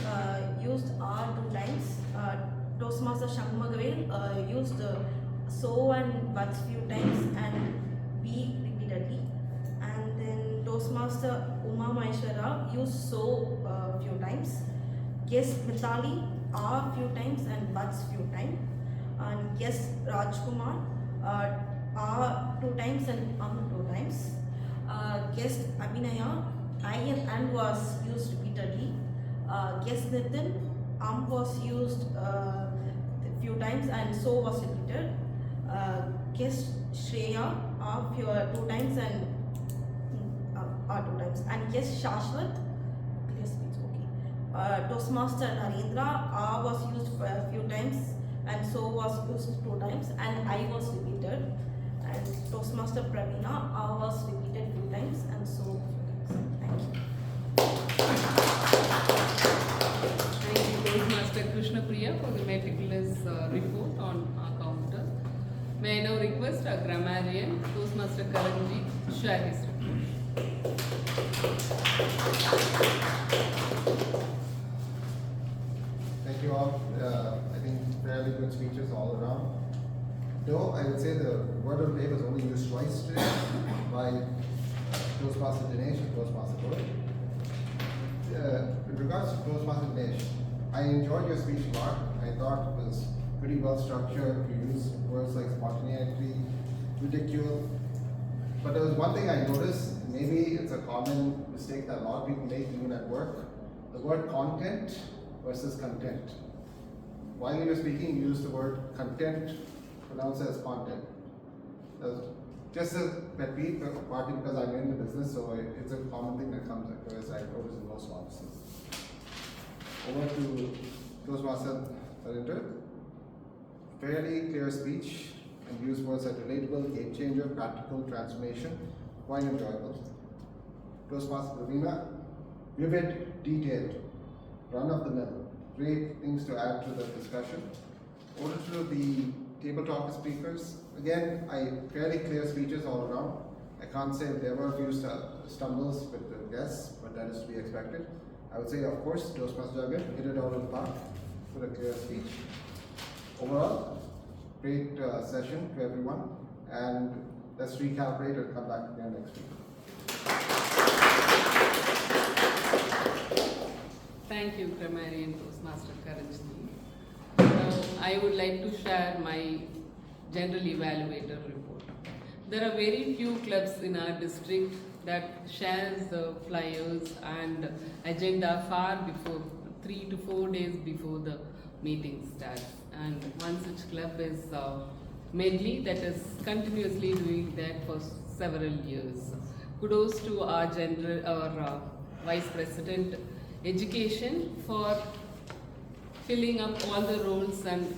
Speaker 13: used R 2 times. Toastmaster Shanmugavelu used so and buts few times and B repeatedly. And then Toastmaster Uma Maheshwar used so few times. Guest Mithali A few times and buts few times. And yes, Rajkumar, A 2 times and 2 times. Guest Abhinaya, I and was used repeatedly. Guest Nitin, was used few times and so was repeated. Guest Shreya, few 2 times and 2 times. And guest Shashwat, clear speech, okay. Toastmaster Narendra, was used a few times and so was used 2 times and I was repeated. And Toastmaster Pravina, was repeated few times and so few times. Thank you.
Speaker 11: Thank you, Toastmaster Krishna Priya, for the meticulous report on our counter. May I now request our grammarian, Toastmaster Karanji, to share his report.
Speaker 10: Thank you all. I think fairly good speeches all around. Though I would say the word of the day was only used twice today by Toastmaster Dinesh and Toastmaster Rohit. With regards to Toastmaster Dinesh, I enjoyed your speech a lot. I thought it was pretty well structured. You used words like spontaneity, ridicule. But there was one thing I noticed, maybe it's a common mistake that a lot of people make even at work. The word content versus content. While you were speaking, you used the word content, pronounced as content. Just a pet peeve, partly because I'm in the business, so it's a common thing that comes across, I notice in most offices. Over to Toastmaster Narendra. Fairly clear speech and use words like relatable, game changer, practical, transformation, quite enjoyable. Toastmaster Pravina, vivid, detailed, run of the mill, great things to add to the discussion. Over to the table talk speakers. Again, fairly clear speeches all around. I can't say there were a few stumbles with the guests, but that is to be expected. I would say, of course, Toastmaster Jagat hit it out of the park with a clear speech. Overall, great session to everyone, and let's recalibrate and come back again next week.
Speaker 11: Thank you, grammarian Toastmaster Karanji. Now, I would like to share my general evaluator report. There are very few clubs in our district that shares the flyers and agenda far before, 3 to 4 days before the meeting starts. And one such club is Medley, that is continuously doing that for several years. Kudos to our Vice President Education for filling up all the roles and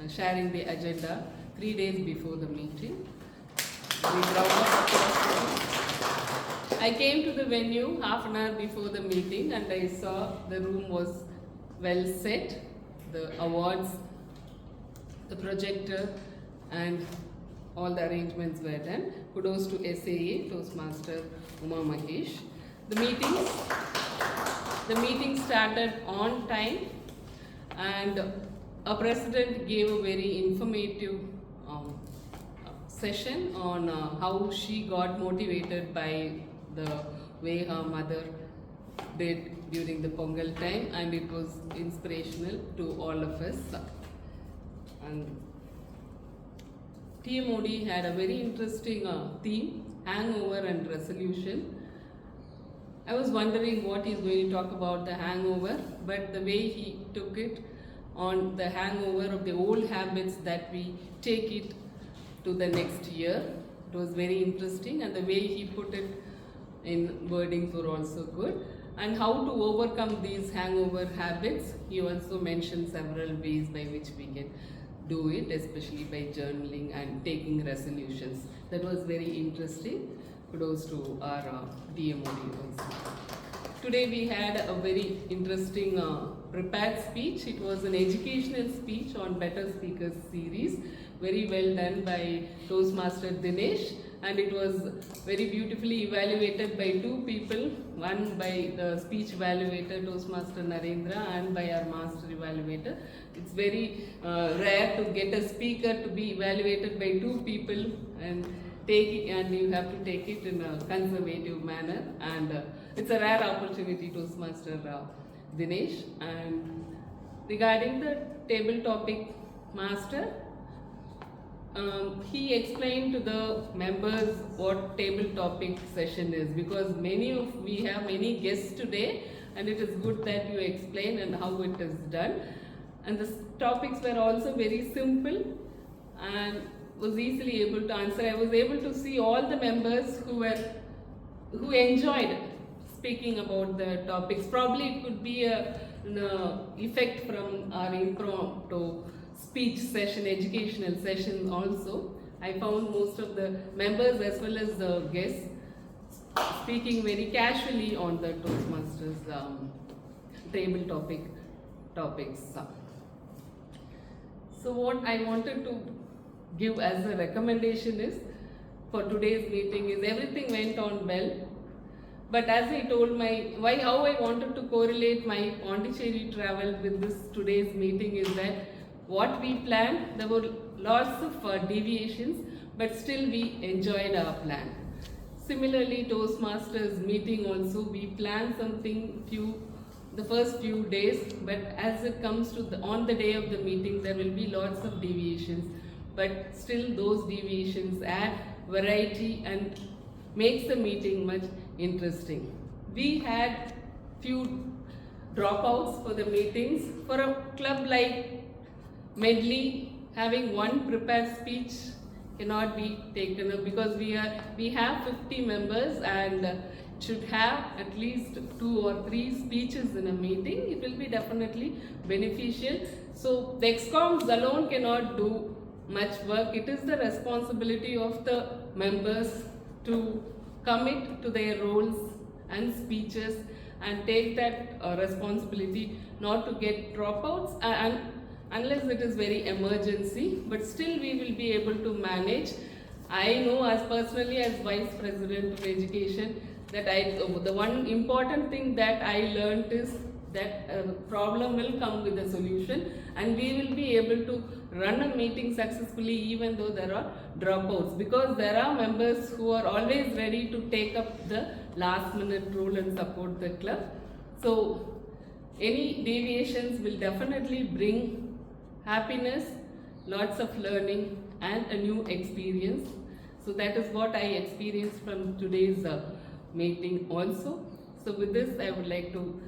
Speaker 11: sharing the agenda 3 days before the meeting. I came to the venue half an hour before the meeting and I saw the room was well set, the awards, the projector and all the arrangements were done. Kudos to SAA, Toastmaster Uma Mahesh. The meeting started on time and our president gave a very informative session on how she got motivated by the way her mother did during the Pongal time, and it was inspirational to all of us. And TMOD had a very interesting theme, hangover and resolution. I was wondering what he's going to talk about the hangover, but the way he took it on the hangover of the old habits that we take it to the next year, it was very interesting, and the way he put it in wordings were also good. And how to overcome these hangover habits, he also mentioned several ways by which we can do it, especially by journaling and taking resolutions. That was very interesting. Kudos to our DMOD also. Today we had a very interesting prepared speech. It was an educational speech on Better Speakers series. Very well done by Toastmaster Dinesh, and it was very beautifully evaluated by 2 people, one by the speech evaluator Toastmaster Narendra and by our master evaluator. It's very rare to get a speaker to be evaluated by 2 people and you have to take it in a conservative manner, and it's a rare opportunity, Toastmaster Dinesh. And regarding the table topic master. He explained to the members what table topic session is, because we have many guests today, and it is good that you explain and how it is done. And the topics were also very simple and was easily able to answer. I was able to see all the members who enjoyed speaking about the topics. Probably it could be an effect from our impromptu speech session, educational session also. I found most of the members as well as the guests speaking very casually on the Toastmasters table topics. So what I wanted to give as a recommendation is, for today's meeting, is everything went on well. But as I told how I wanted to correlate my Pondicherry travel with this today's meeting is that what we planned, there were lots of deviations, but still we enjoyed our plan. Similarly, Toastmasters meeting also, we planned something the first few days, but as it comes to on the day of the meeting, there will be lots of deviations, but still those deviations add variety and makes the meeting much interesting. We had few dropouts for the meetings. For a club like Medley, having one prepared speech cannot be taken up, because we have 50 members and should have at least 2 or 3 speeches in a meeting. It will be definitely beneficial. So the ExComs alone cannot do much work. It is the responsibility of the members to commit to their roles and speeches and take that responsibility, not to get dropouts and unless it is very emergency, but still we will be able to manage. I know as personally as Vice President of Education that the one important thing that I learned is that a problem will come with a solution, and we will be able to run a meeting successfully even though there are dropouts, because there are members who are always ready to take up the last minute role and support the club. So any deviations will definitely bring happiness, lots of learning and a new experience. So that is what I experienced from today's meeting also. So with this, I would like to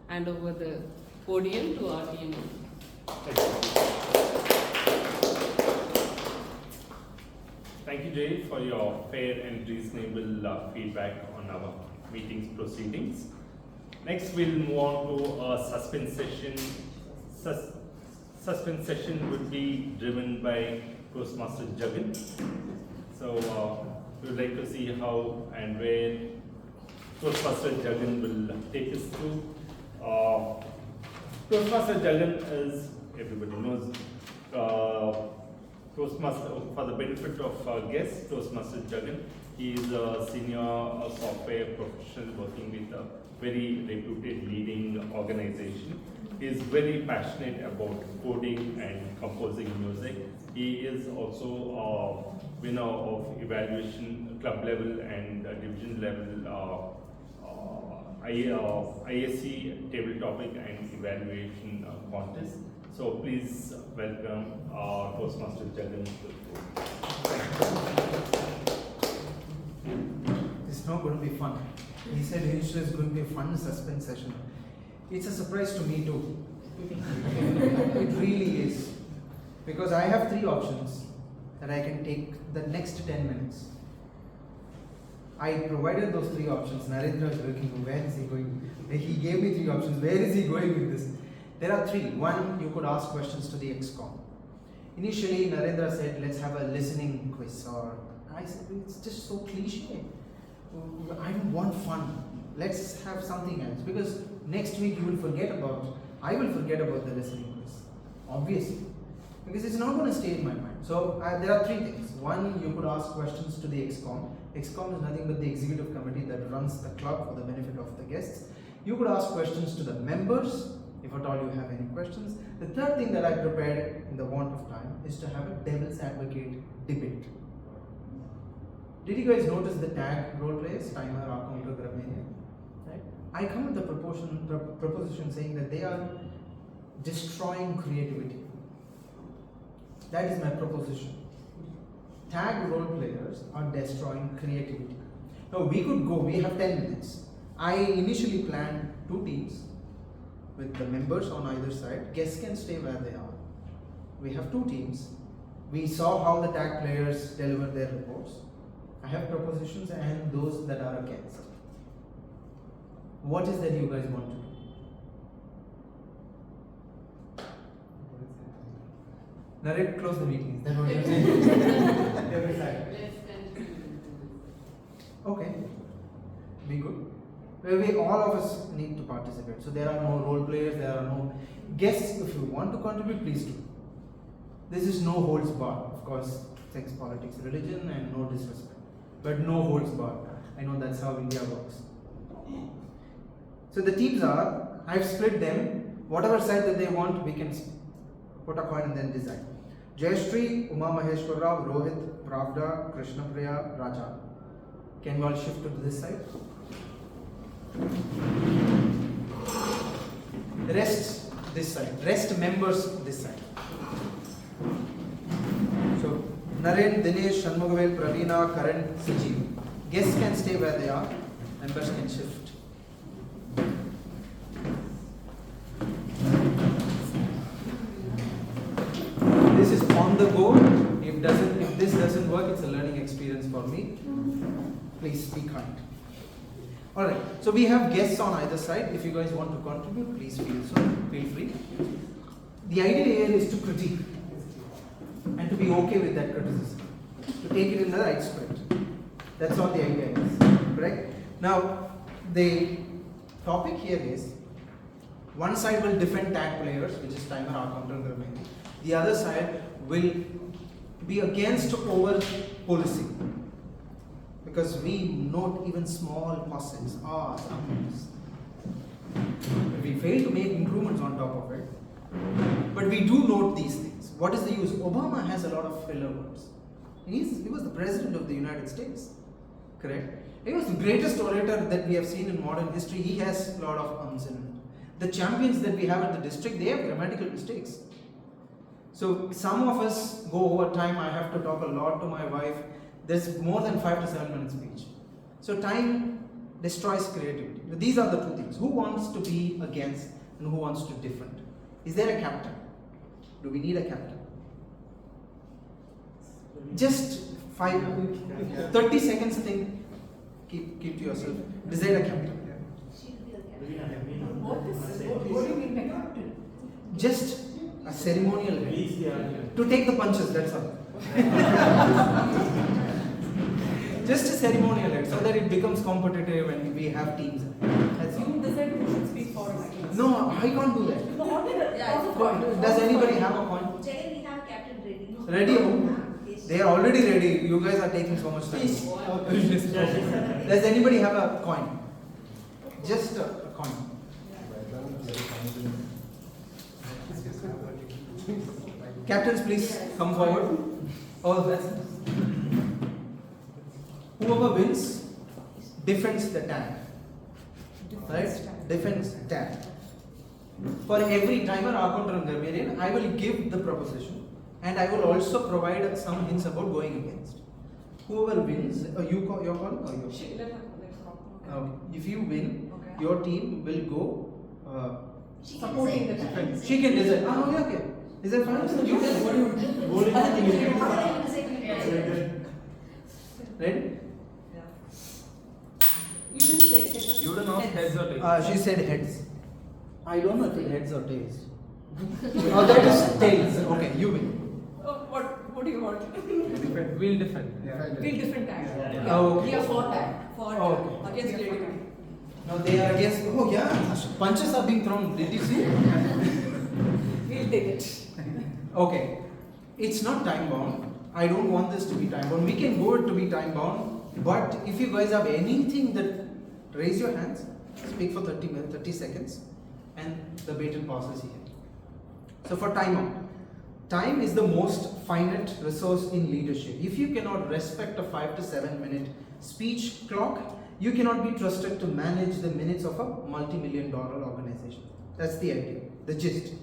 Speaker 11: hand over the podium to our team.
Speaker 9: Thank you, Jay, for your fair and reasonable feedback on our meeting's proceedings. Next, we'll move on to a suspense session. Suspense session would be driven by Toastmaster Jagan. So we would like to see how and where Toastmaster Jagan will take us through. Toastmaster Jagan is, everybody knows, Toastmaster, for the benefit of our guests, Toastmaster Jagan. He is a senior software professional working with a very reputed leading organization. He is very passionate about coding and composing music. He is also a winner of evaluation club level and division level ISC table topic and evaluation contest. So please welcome Toastmaster Jagan.
Speaker 21: It's not going to be fun. He said initially it's going to be a fun suspense session. It's a surprise to me too. It really is. Because I have 3 options that I can take the next 10 minutes. I provided those 3 options. Narendra is looking, where is he going? He gave me 3 options. Where is he going with this? There are 3. One, you could ask questions to the ExCom. Initially, Narendra said, let's have a listening quiz. Or I said, it's just so cliche. I don't want fun. Let's have something else. Because next week you will forget about, I will forget about the listening quiz. Obviously. Because it's not going to stay in my mind. So there are 3 things. One, you could ask questions to the ExCom. ExCom is nothing but the executive committee that runs the club for the benefit of the guests. You could ask questions to the members, if at all you have any questions. The third thing that I prepared in the want of time is to have a devil's advocate debate. Did you guys notice the tag role players, timer, counter, Gramania? Right? I come with the proposition saying that they are destroying creativity. That is my proposition. Tag role players are destroying creativity. Now we could go, we have 10 minutes. I initially planned 2 teams with the members on either side. Guests can stay where they are. We have 2 teams. We saw how the tag players deliver their reports. I have propositions and those that are against. What is that you guys want to do? Narrate, close the meeting. That's what you're saying. Every side. Okay. Be good. Well, all of us need to participate. So there are no role players, there are no guests. If you want to contribute, please do. This is no holds barred. Of course, sex, politics, religion, and no disrespect. But no holds barred. I know that's how India works. So the teams are, I've split them. Whatever side that they want, we can put a coin and then decide. Jayashree, Uma Maheshwar Rao, Rohit, Pravda, Krishna Priya, Raja. Can we all shift to this side? Rest this side. Rest members this side. So Naren, Dinesh, Shanmugavel, Praveena, Karan, Sajeev. Guests can stay where they are. Members can shift. This is on the go. If this doesn't work, it's a learning experience for me. Please be kind. Alright, so we have guests on either side. If you guys want to contribute, please feel free. The idea here is to critique and to be okay with that criticism, to take it in the right spirit. That's all the idea is, correct? Now, the topic here is, one side will defend tag players, which is timer, our counter, remaining. The other side will be against over policing. Because we note even small posits, R's, M's. We fail to make improvements on top of it. But we do note these things. What is the use? Obama has a lot of filler words. He was the president of the United States. Correct? He was the greatest orator that we have seen in modern history. He has a lot of ums in it. The champions that we have at the district, they have grammatical mistakes. So some of us go over time. I have to talk a lot to my wife. There's more than 5 to 7 minute speech. So time destroys creativity. These are the 2 things. Who wants to be against and who wants to defend? Is there a captain? Do we need a captain? Just 30 seconds think. Keep to yourself. Is there a captain?
Speaker 20: What do you mean by captain?
Speaker 21: Just a ceremonial head. To take the punches, that's all. Just a ceremonial head, so that it becomes competitive and we have teams. That's all.
Speaker 20: You decide who should speak for us.
Speaker 21: No, I can't do that. Does anybody have a point?
Speaker 5: Jay, we have Captain ready.
Speaker 21: Ready? Oh, they are already ready. You guys are taking so much time. Does anybody have a coin? Just a coin. Captains, please come forward. All of us. Whoever wins defends the tag. Right? Defends tag. For every timer, I will give the proposition and I will also provide some hints about going against. Whoever wins, you call your call or your okay. If you win, your team will go
Speaker 20: supporting the tag.
Speaker 21: She can decide. Okay. Is that fine? You can. Ready?
Speaker 20: You didn't say.
Speaker 8: You don't know heads or tails.
Speaker 21: She said heads. I don't know if it's heads or tails. Oh, that is tails. Okay, you win.
Speaker 20: What do you want?
Speaker 8: We'll defend.
Speaker 20: We'll defend tag.
Speaker 21: Yeah. Oh, okay.
Speaker 20: We are for tag.
Speaker 21: Okay.
Speaker 20: Against creativity.
Speaker 21: Now they are against. Oh yeah, punches are being thrown. Did you see?
Speaker 20: We'll take it.
Speaker 21: Okay, it's not time bound. I don't want this to be time bound. We can go to be time bound, but if you guys have anything that, raise your hands, speak for 30 seconds, and the baton passes here. So for timeout, time is the most finite resource in leadership. If you cannot respect a 5 to 7 minute speech clock, you cannot be trusted to manage the minutes of a multi-million-dollar organization. That's the idea, the gist.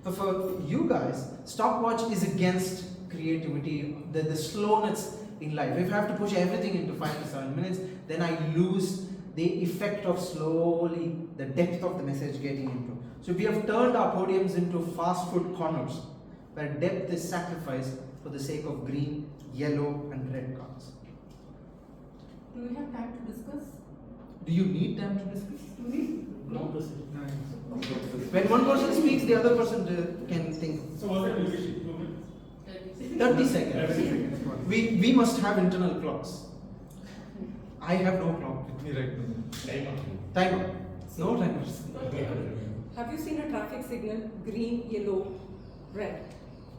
Speaker 21: But for you guys, stopwatch is against creativity, the slowness in life. If I have to push everything into 5 to 7 minutes, then I lose the effect of slowly the depth of the message getting into. So we have turned our podiums into fast food corners where depth is sacrificed for the sake of green, yellow, and red cards.
Speaker 20: Do we have time to discuss?
Speaker 21: Do you need time to discuss?
Speaker 20: No.
Speaker 21: When one person speaks, the other person can think.
Speaker 9: So was it maybe 2 minutes?
Speaker 21: 30 seconds. We must have internal clocks. I have no clock with me right now. Timer. No timers.
Speaker 20: Have you seen a traffic signal? Green, yellow, red.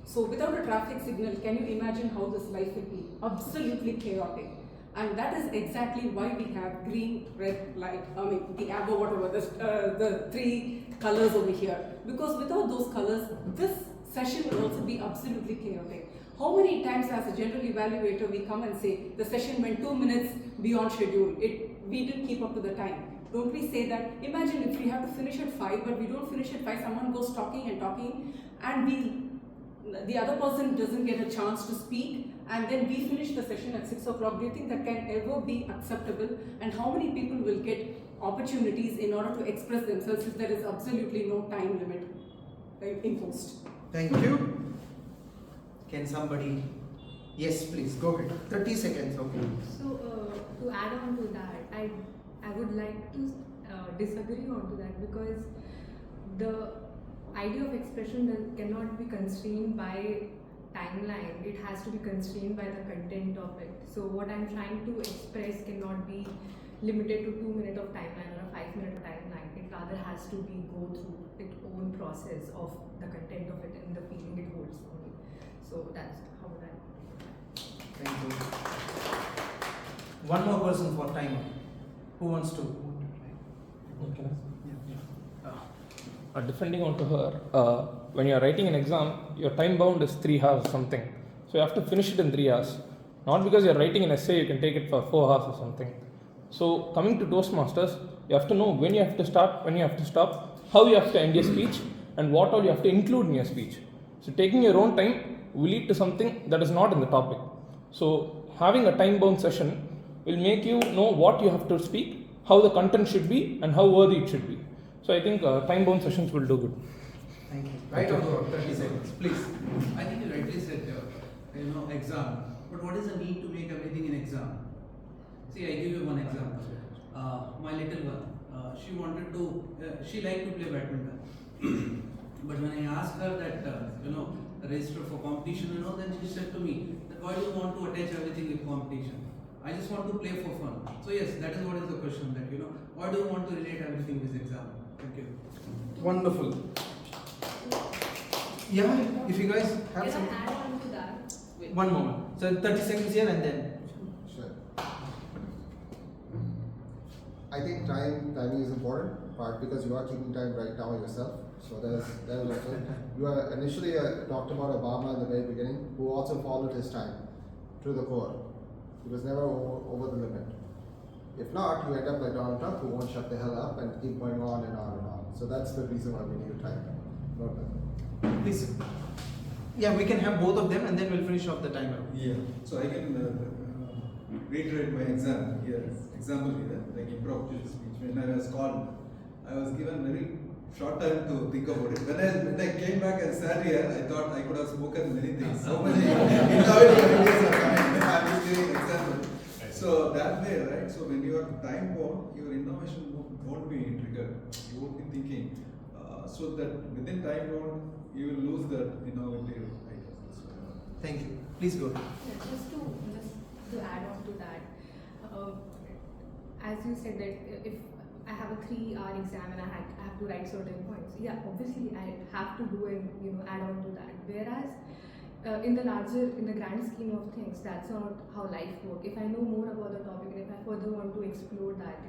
Speaker 20: So without a traffic signal, can you imagine how this life will be? Absolutely chaotic. And that is exactly why we have green, red, light, the amber, whatever, the 3 colors over here. Because without those colors, this session will also be absolutely chaotic. How many times as a general evaluator we come and say, the session went 2 minutes beyond schedule, we didn't keep up to the time. Don't we say that? Imagine if we have to finish at 5, but we don't finish at 5, someone goes talking, and the other person doesn't get a chance to speak, and then we finish the session at 6 o'clock. Do you think that can ever be acceptable? And how many people will get opportunities in order to express themselves if there is absolutely no time limit imposed?
Speaker 21: Thank you. Can somebody? Yes, please, go ahead. 30 seconds, okay.
Speaker 14: So, to add on to that, I would like to disagree on to that, because the idea of expression cannot be constrained by timeline. It has to be constrained by the content of it. So what I'm trying to express cannot be limited to 2 minutes of timeline or a 5 minute timeline. It rather has to be go through its own process of the content of it and the feeling it holds for me. So that's how I.
Speaker 21: Thank you. One more person for timer. Who wants to?
Speaker 8: Okay. Defending onto her, when you are writing an exam, your time bound is 3 hours or something. So you have to finish it in 3 hours. Not because you are writing an essay, you can take it for 4 hours or something. So coming to Toastmasters, you have to know when you have to start, when you have to stop, how you have to end your speech, and what all you have to include in your speech. So taking your own time will lead to something that is not in the topic. So having a time bound session will make you know what you have to speak, how the content should be, and how worthy it should be. So I think time bound sessions will do good.
Speaker 21: Thank you. Right on the 30 seconds, please.
Speaker 19: I think you rightly said, exam. But what is the need to make everything an exam? See, I give you one example. My little one, she liked to play badminton. But when I asked her that, register for competition then she said to me that why do you want to attach everything with competition? I just want to play for fun. So yes, that is what is the question, that why do you want to relate everything with exam? Thank you.
Speaker 21: Wonderful. Yeah, if you guys have
Speaker 14: Can
Speaker 21: some.
Speaker 14: I add on to that?
Speaker 21: One moment. So 30 seconds here and then.
Speaker 10: Sure. I think timing is important, part because you are keeping time right now yourself. So there's also. You are initially talked about Obama in the very beginning, who also followed his time to the core. He was never over the limit. If not, you end up like Donald Trump, who won't shut the hell up and keep going on and on and on. So that's the reason why we need a time.
Speaker 21: Please. Yeah, we can have both of them and then we'll finish off the timer.
Speaker 18: Yeah. So I can reiterate my example here. Like impromptu speech. When I was called, I was given very short time to think about it. When I came back and sat here, I thought I could have spoken many things. So many innovative ideas are coming. I'm just giving example. So that way, right? So when you are time bound, your innovation won't be triggered. You won't be thinking. So that within time bound, you will lose that innovative ideas.
Speaker 21: Thank you. Please go.
Speaker 14: Just to add on to that, as you said that if I have a 3-hour exam and I have to write certain points, yeah, obviously I have to do and add on to that. Whereas in the grand scheme of things, that's not how life works. If I know more about the topic and if I further want to explore that,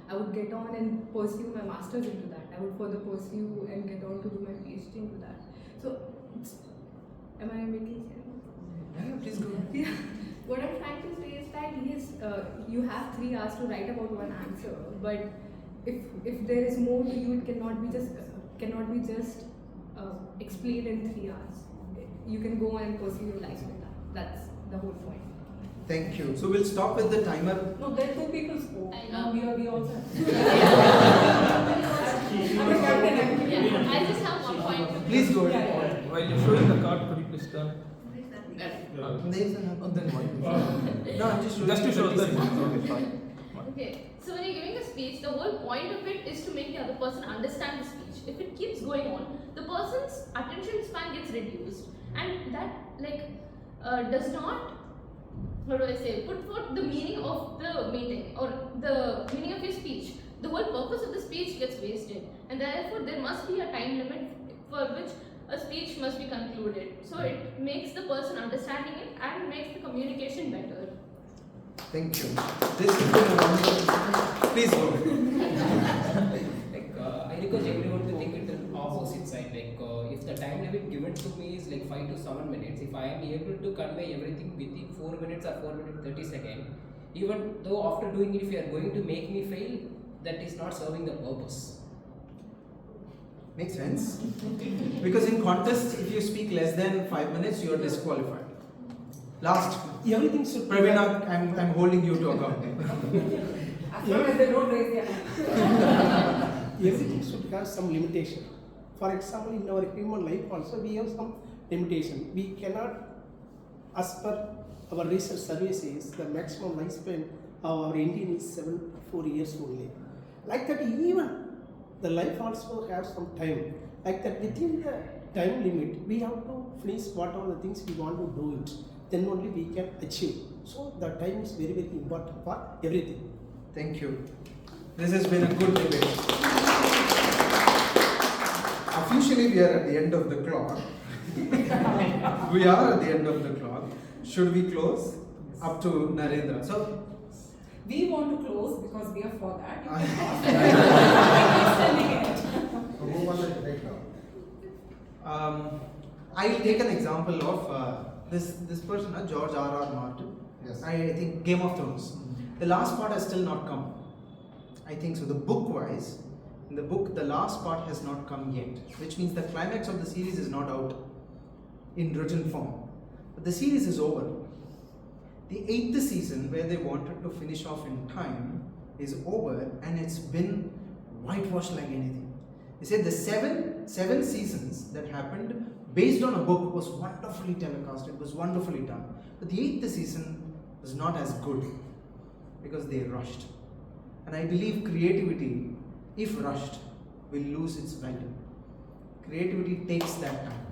Speaker 14: I would get on and pursue my master's into that. I would further pursue and get on to do my PhD into that. So, am I making sense?
Speaker 21: Yeah, please go.
Speaker 14: Yeah. What I'm trying to say is that yes, you have 3 hours to write about one answer, but if there is more to you, it cannot be just explain in 3 hours. You can go and pursue your life with that. That's the whole point.
Speaker 21: Thank you. So we'll stop with the timer.
Speaker 20: No, there are two people spoke. We also have.
Speaker 7: I just have one point.
Speaker 21: Please go ahead.
Speaker 8: While you're showing the card, could you please turn?
Speaker 21: No, I'm just showing
Speaker 8: Just to
Speaker 21: you
Speaker 8: show
Speaker 21: 30
Speaker 8: that.
Speaker 21: seconds.
Speaker 8: Okay, fine.
Speaker 7: Okay, so when you're giving a speech, the whole point of it is to make the other person understand the speech. If it keeps going on, the person's attention span gets reduced, and that does not, how do I say, put forth the meaning of the meeting or the meaning of your speech. The whole purpose of the speech gets wasted, and therefore there must be a time limit for which a speech must be concluded. So it makes the person understanding it and makes the communication better.
Speaker 21: Thank you. This has been a wonderful. Please go ahead.
Speaker 3: I request everyone to think it in opposite side. If the time limit given to me is 5 to 7 minutes, if I am able to convey everything within 4 minutes or 4 minutes 30 seconds, even though after doing it, if you are going to make me fail, that is not serving the purpose.
Speaker 21: Makes sense. Because in contest, if you speak less than 5 minutes, you are disqualified. Last.
Speaker 17: Everything should.
Speaker 21: Pravina, I'm holding you to account.
Speaker 20: As long as they don't raise their hand.
Speaker 17: Everything should have some limitation. For example, in our human life also we have some limitation. We cannot, as per our research services, the maximum lifespan of our Indian is 74 years only. Like that, even the life also has some time. Like that, within the time limit, we have to finish whatever the things we want to do it. Then only we can achieve. So the time is very, very important for everything.
Speaker 21: Thank you. This has been a good debate. Officially, we are at the end of the clock. We are at the end of the clock. Should we close? Up to Narendra. So,
Speaker 20: We want to close because we are for that.
Speaker 10: Who won the debate now?
Speaker 21: I will take an example of this person, George R.R. Martin.
Speaker 10: Yes.
Speaker 21: I think Game of Thrones. The last part has still not come. I think so. The book wise, in the book, the last part has not come yet, which means the climax of the series is not out in written form. But the series is over. The 8th season, where they wanted to finish off in time, is over, and it's been whitewashed like anything. They said the seven seasons that happened based on a book was wonderfully telecasted, was wonderfully done. But the 8th season was not as good because they rushed. And I believe creativity, if rushed, will lose its value. Creativity takes that time.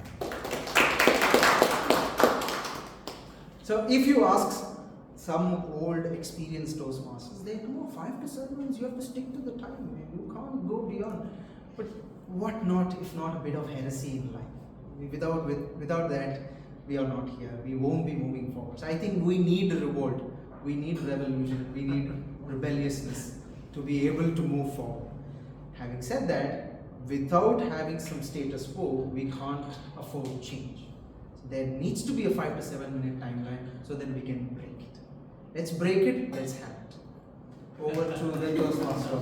Speaker 21: So if you ask some old experienced Toastmasters, they know 5 to 7 minutes, you have to stick to the time. You can't go beyond. But what not if not a bit of heresy in life? Without that, we are not here. We won't be moving forward. So I think we need revolt. We need revolution. We need rebelliousness to be able to move forward. Having said that, without having some status quo, we can't afford change. So there needs to be a 5 to 7 minute timeline so that we can break it. Let's break it, let's have it. Over to the Toastmaster.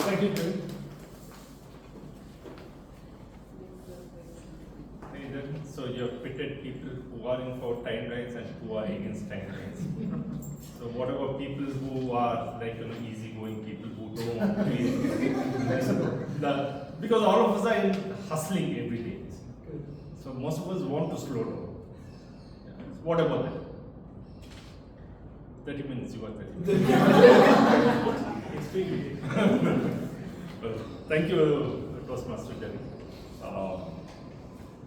Speaker 9: Thank you, Jim. So you have pitted people who are in for time rights and who are against time rights. So whatever people who are easygoing people who don't want to be because all of us are hustling every day. So most of us want to slow down. What about that? 30 minutes, you got 30 minutes. Extremely. Well, thank you, Toastmaster Jerry.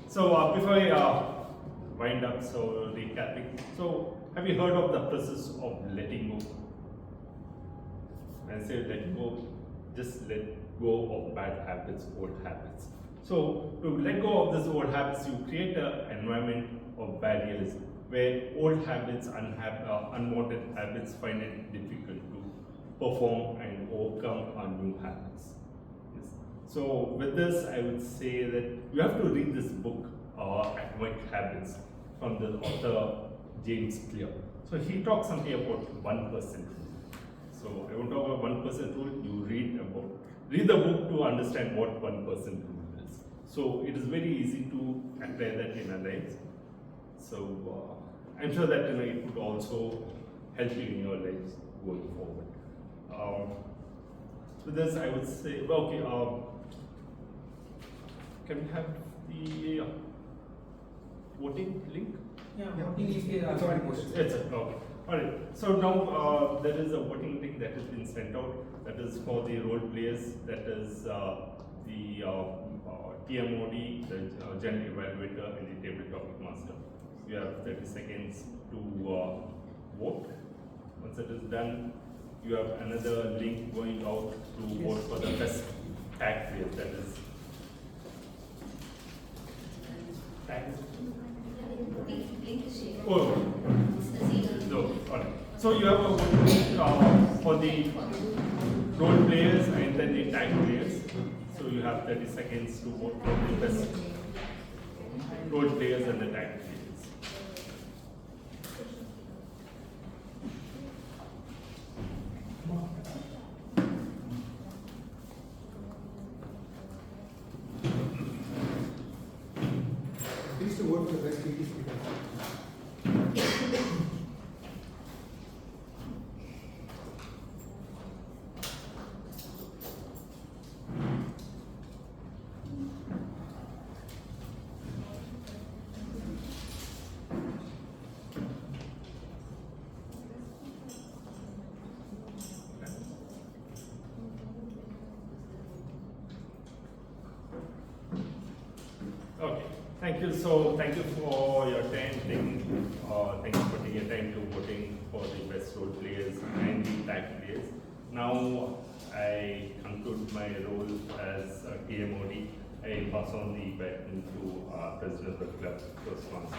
Speaker 9: So before I wind up, so recapping. So have you heard of the process of letting go? When I say let go, just let go of bad habits, old habits. So to let go of these old habits, you create an environment of barriers where old habits, unwanted habits find it difficult to perform and overcome our new habits. Yes. So with this, I would say that you have to read this book, Atomic Habits, from the author James Clear. So he talks something about 1% rule. So I won't talk about 1% rule. You read about read the book to understand what one person is. So it is very easy to apply that in our lives. So I'm sure that it would also help you in your lives going forward. With this, I would say, okay, can we have the voting link?
Speaker 21: Yeah, voting link is already posted.
Speaker 9: Yes, sir. Okay. Alright. So now there is a voting link that has been sent out. That is for the role players. That is the TMOD, the General Evaluator, and the Table Topic Master. You have 30 seconds to vote. Once it is done, you have another link going out to vote for the best tag player. That is tag. Oh, no. Alright. So you have a vote for the role players and then the tag players. So you have 30 seconds to vote for the best role players and the tag players.
Speaker 1: Please to vote for the best PT speaker.
Speaker 9: Okay, thank you. So thank you for your time. Thank you for taking your time to voting for the best role players and the tag players. Now I conclude my role as TMOD. I pass on the baton to President of the club, Toastmaster.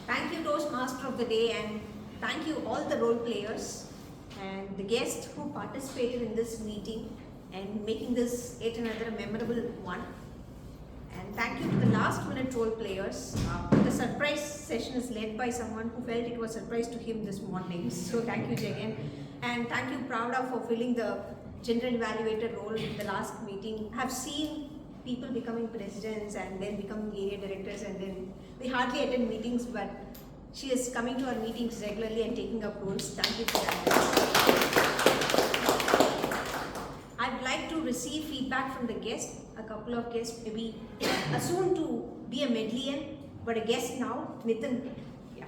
Speaker 5: Thank you, Toastmaster of the Day, and thank you all the role players and the guests who participated in this meeting and making this yet another memorable one. And thank you to the last minute role players. The surprise session is led by someone who felt it was a surprise to him this morning. So thank you, Jagan. And thank you, Pravda, for filling the general evaluator role in the last meeting. I've seen people becoming presidents and then becoming area directors, and then we hardly attend meetings, but she is coming to our meetings regularly and taking up roles. Thank you for that. I'd like to receive feedback from the guests. A couple of guests, maybe soon to be a Medleyan, but a guest now, Nitin. Yeah.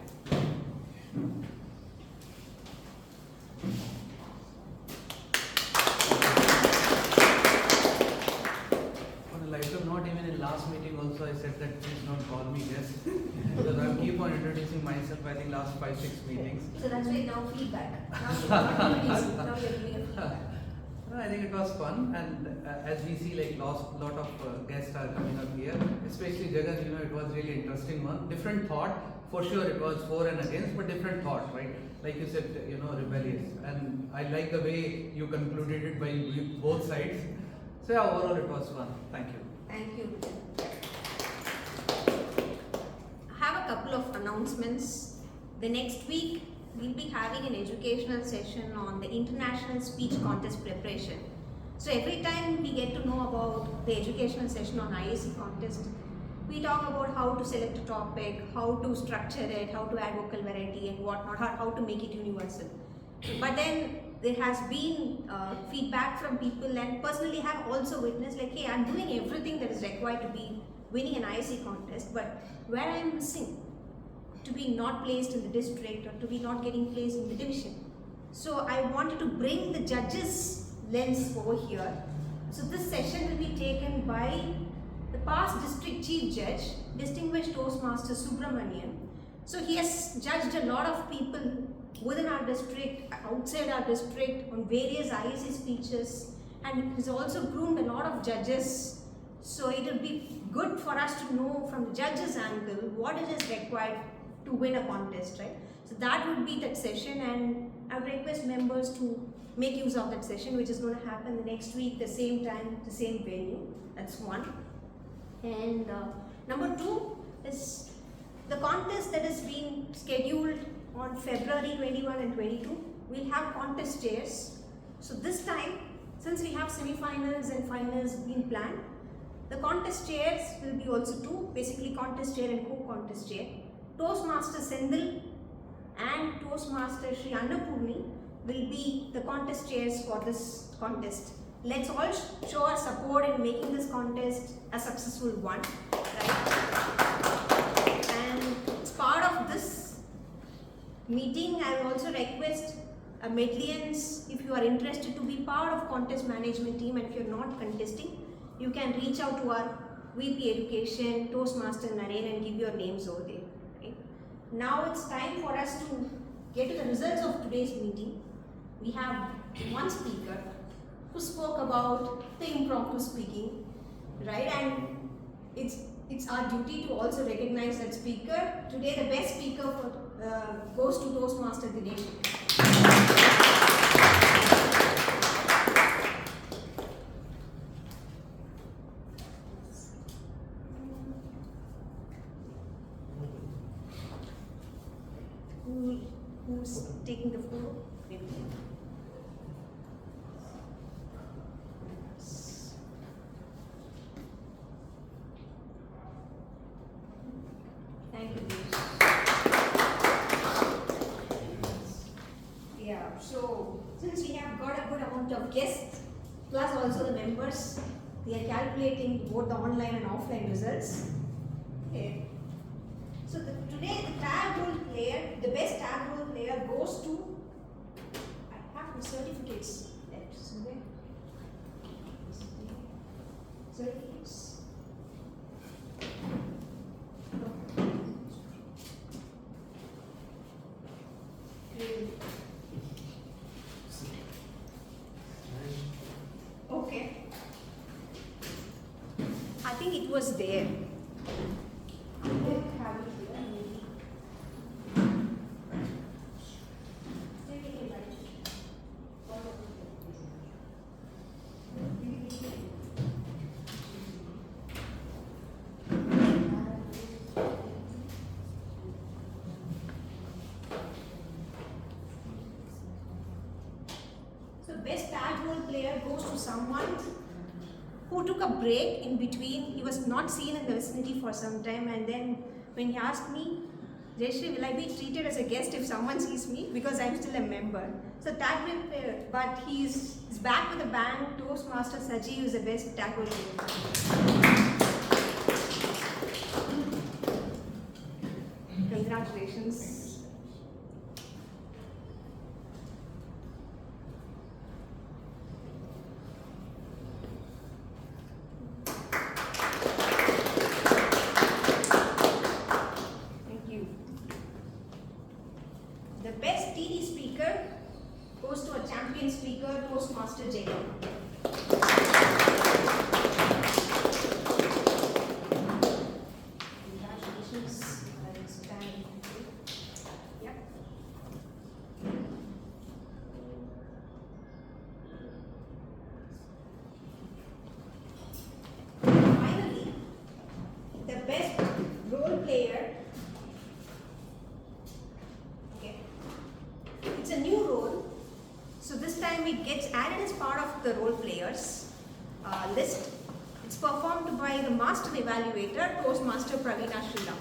Speaker 19: On a lighter note, even in last meeting also I said that please not call me guest because I keep on introducing myself. I think last 5-6 meetings.
Speaker 5: So that's why now feedback. Now you're giving a feedback.
Speaker 19: No, I think it was fun, and as we see, like lot of guests are coming up here, especially Jagan. It was really interesting one. Different thought, for sure. It was for and against, but different thought, right? Like you said, rebellious, and I like the way you concluded it by both sides. So yeah, overall it was fun. Thank you.
Speaker 5: Thank you. I have a couple of announcements. The next week, we'll be having an educational session on the international speech contest preparation. So every time we get to know about the educational session on IAC contest, we talk about how to select a topic, how to structure it, how to add vocal variety and whatnot, how to make it universal. But then there has been feedback from people, and personally have also witnessed like, hey, I'm doing everything that is required to be winning an IAC contest, but where I am missing, to be not placed in the district or to be not getting placed in the division. So I wanted to bring the judges' lens over here. So this session will be taken by the past district chief judge, distinguished Toastmaster Subramanian. So he has judged a lot of people within our district, outside our district, on various IAC speeches, and he's also groomed a lot of judges. So it will be good for us to know from the judge's angle what it is required to win a contest, right? So that would be that session, and I would request members to make use of that session, which is going to happen the next week, the same time, the same venue. That's one. And number two is the contest that has been scheduled on February 21 and 22, we'll have contest chairs. So this time, since we have semi-finals and finals being planned, the contest chairs will be also two, basically contest chair and co-contest chair. Toastmaster Sendil and Toastmaster Sri Annapurni will be the contest chairs for this contest. Let's all show our support in making this contest a successful one, right? And as part of this meeting, I will also request Medleyans, if you are interested to be part of contest management team, and if you're not contesting, you can reach out to our VP Education, Toastmaster Naren, and give your names over there. Right? Now it's time for us to get to the results of today's meeting. We have one speaker who spoke about the impromptu speaking, right? And it's our duty to also recognize that speaker. Today, the best speaker goes to Toastmaster Dinesh. Who's taking the floor? Thank you. Yeah, so since we have got a good amount of guests, plus also the members, we are calculating both the online and offline results. Okay. So today the tag role player, the best tag role player goes to, I have the certificates left somewhere. Certificates. Okay. I think it was there. Best tag role player goes to someone who took a break in between. He was not seen in the vicinity for some time, and then when he asked me, Jayashree, will I be treated as a guest if someone sees me? Because I'm still a member. So tag role player, but he's back with a bang. Toastmaster Saji is the best tag role player. Congratulations. The best TD speaker goes to a champion speaker, Toastmaster Jacob. Congratulations. Yep. Finally, the best role player. It's a new role, so this time it gets added as part of the role players list. It's performed by the master evaluator, Toastmaster Praveena Sriram.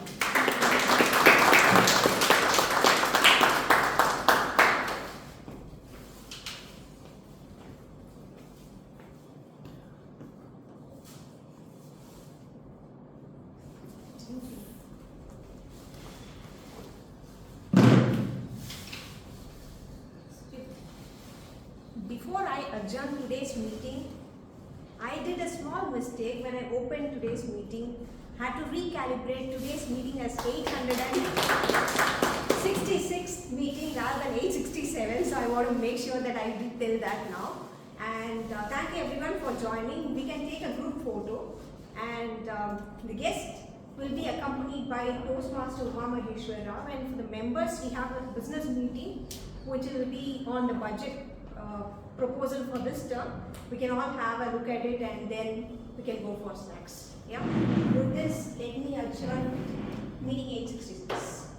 Speaker 5: Before I adjourn today's meeting, I did a small mistake when I opened today's meeting. Had to recalibrate today's meeting as 866 meeting rather than 867. So I want to make sure that I did tell that now. And thank you everyone for joining. We can take a group photo, and the guest will be accompanied by Toastmaster Uma Maheshwar Rao. And for the members, we have a business meeting which will be on the budget proposal for this term. We can all have a look at it, and then we can go for snacks. Yeah. With this, let me adjourn meeting 866.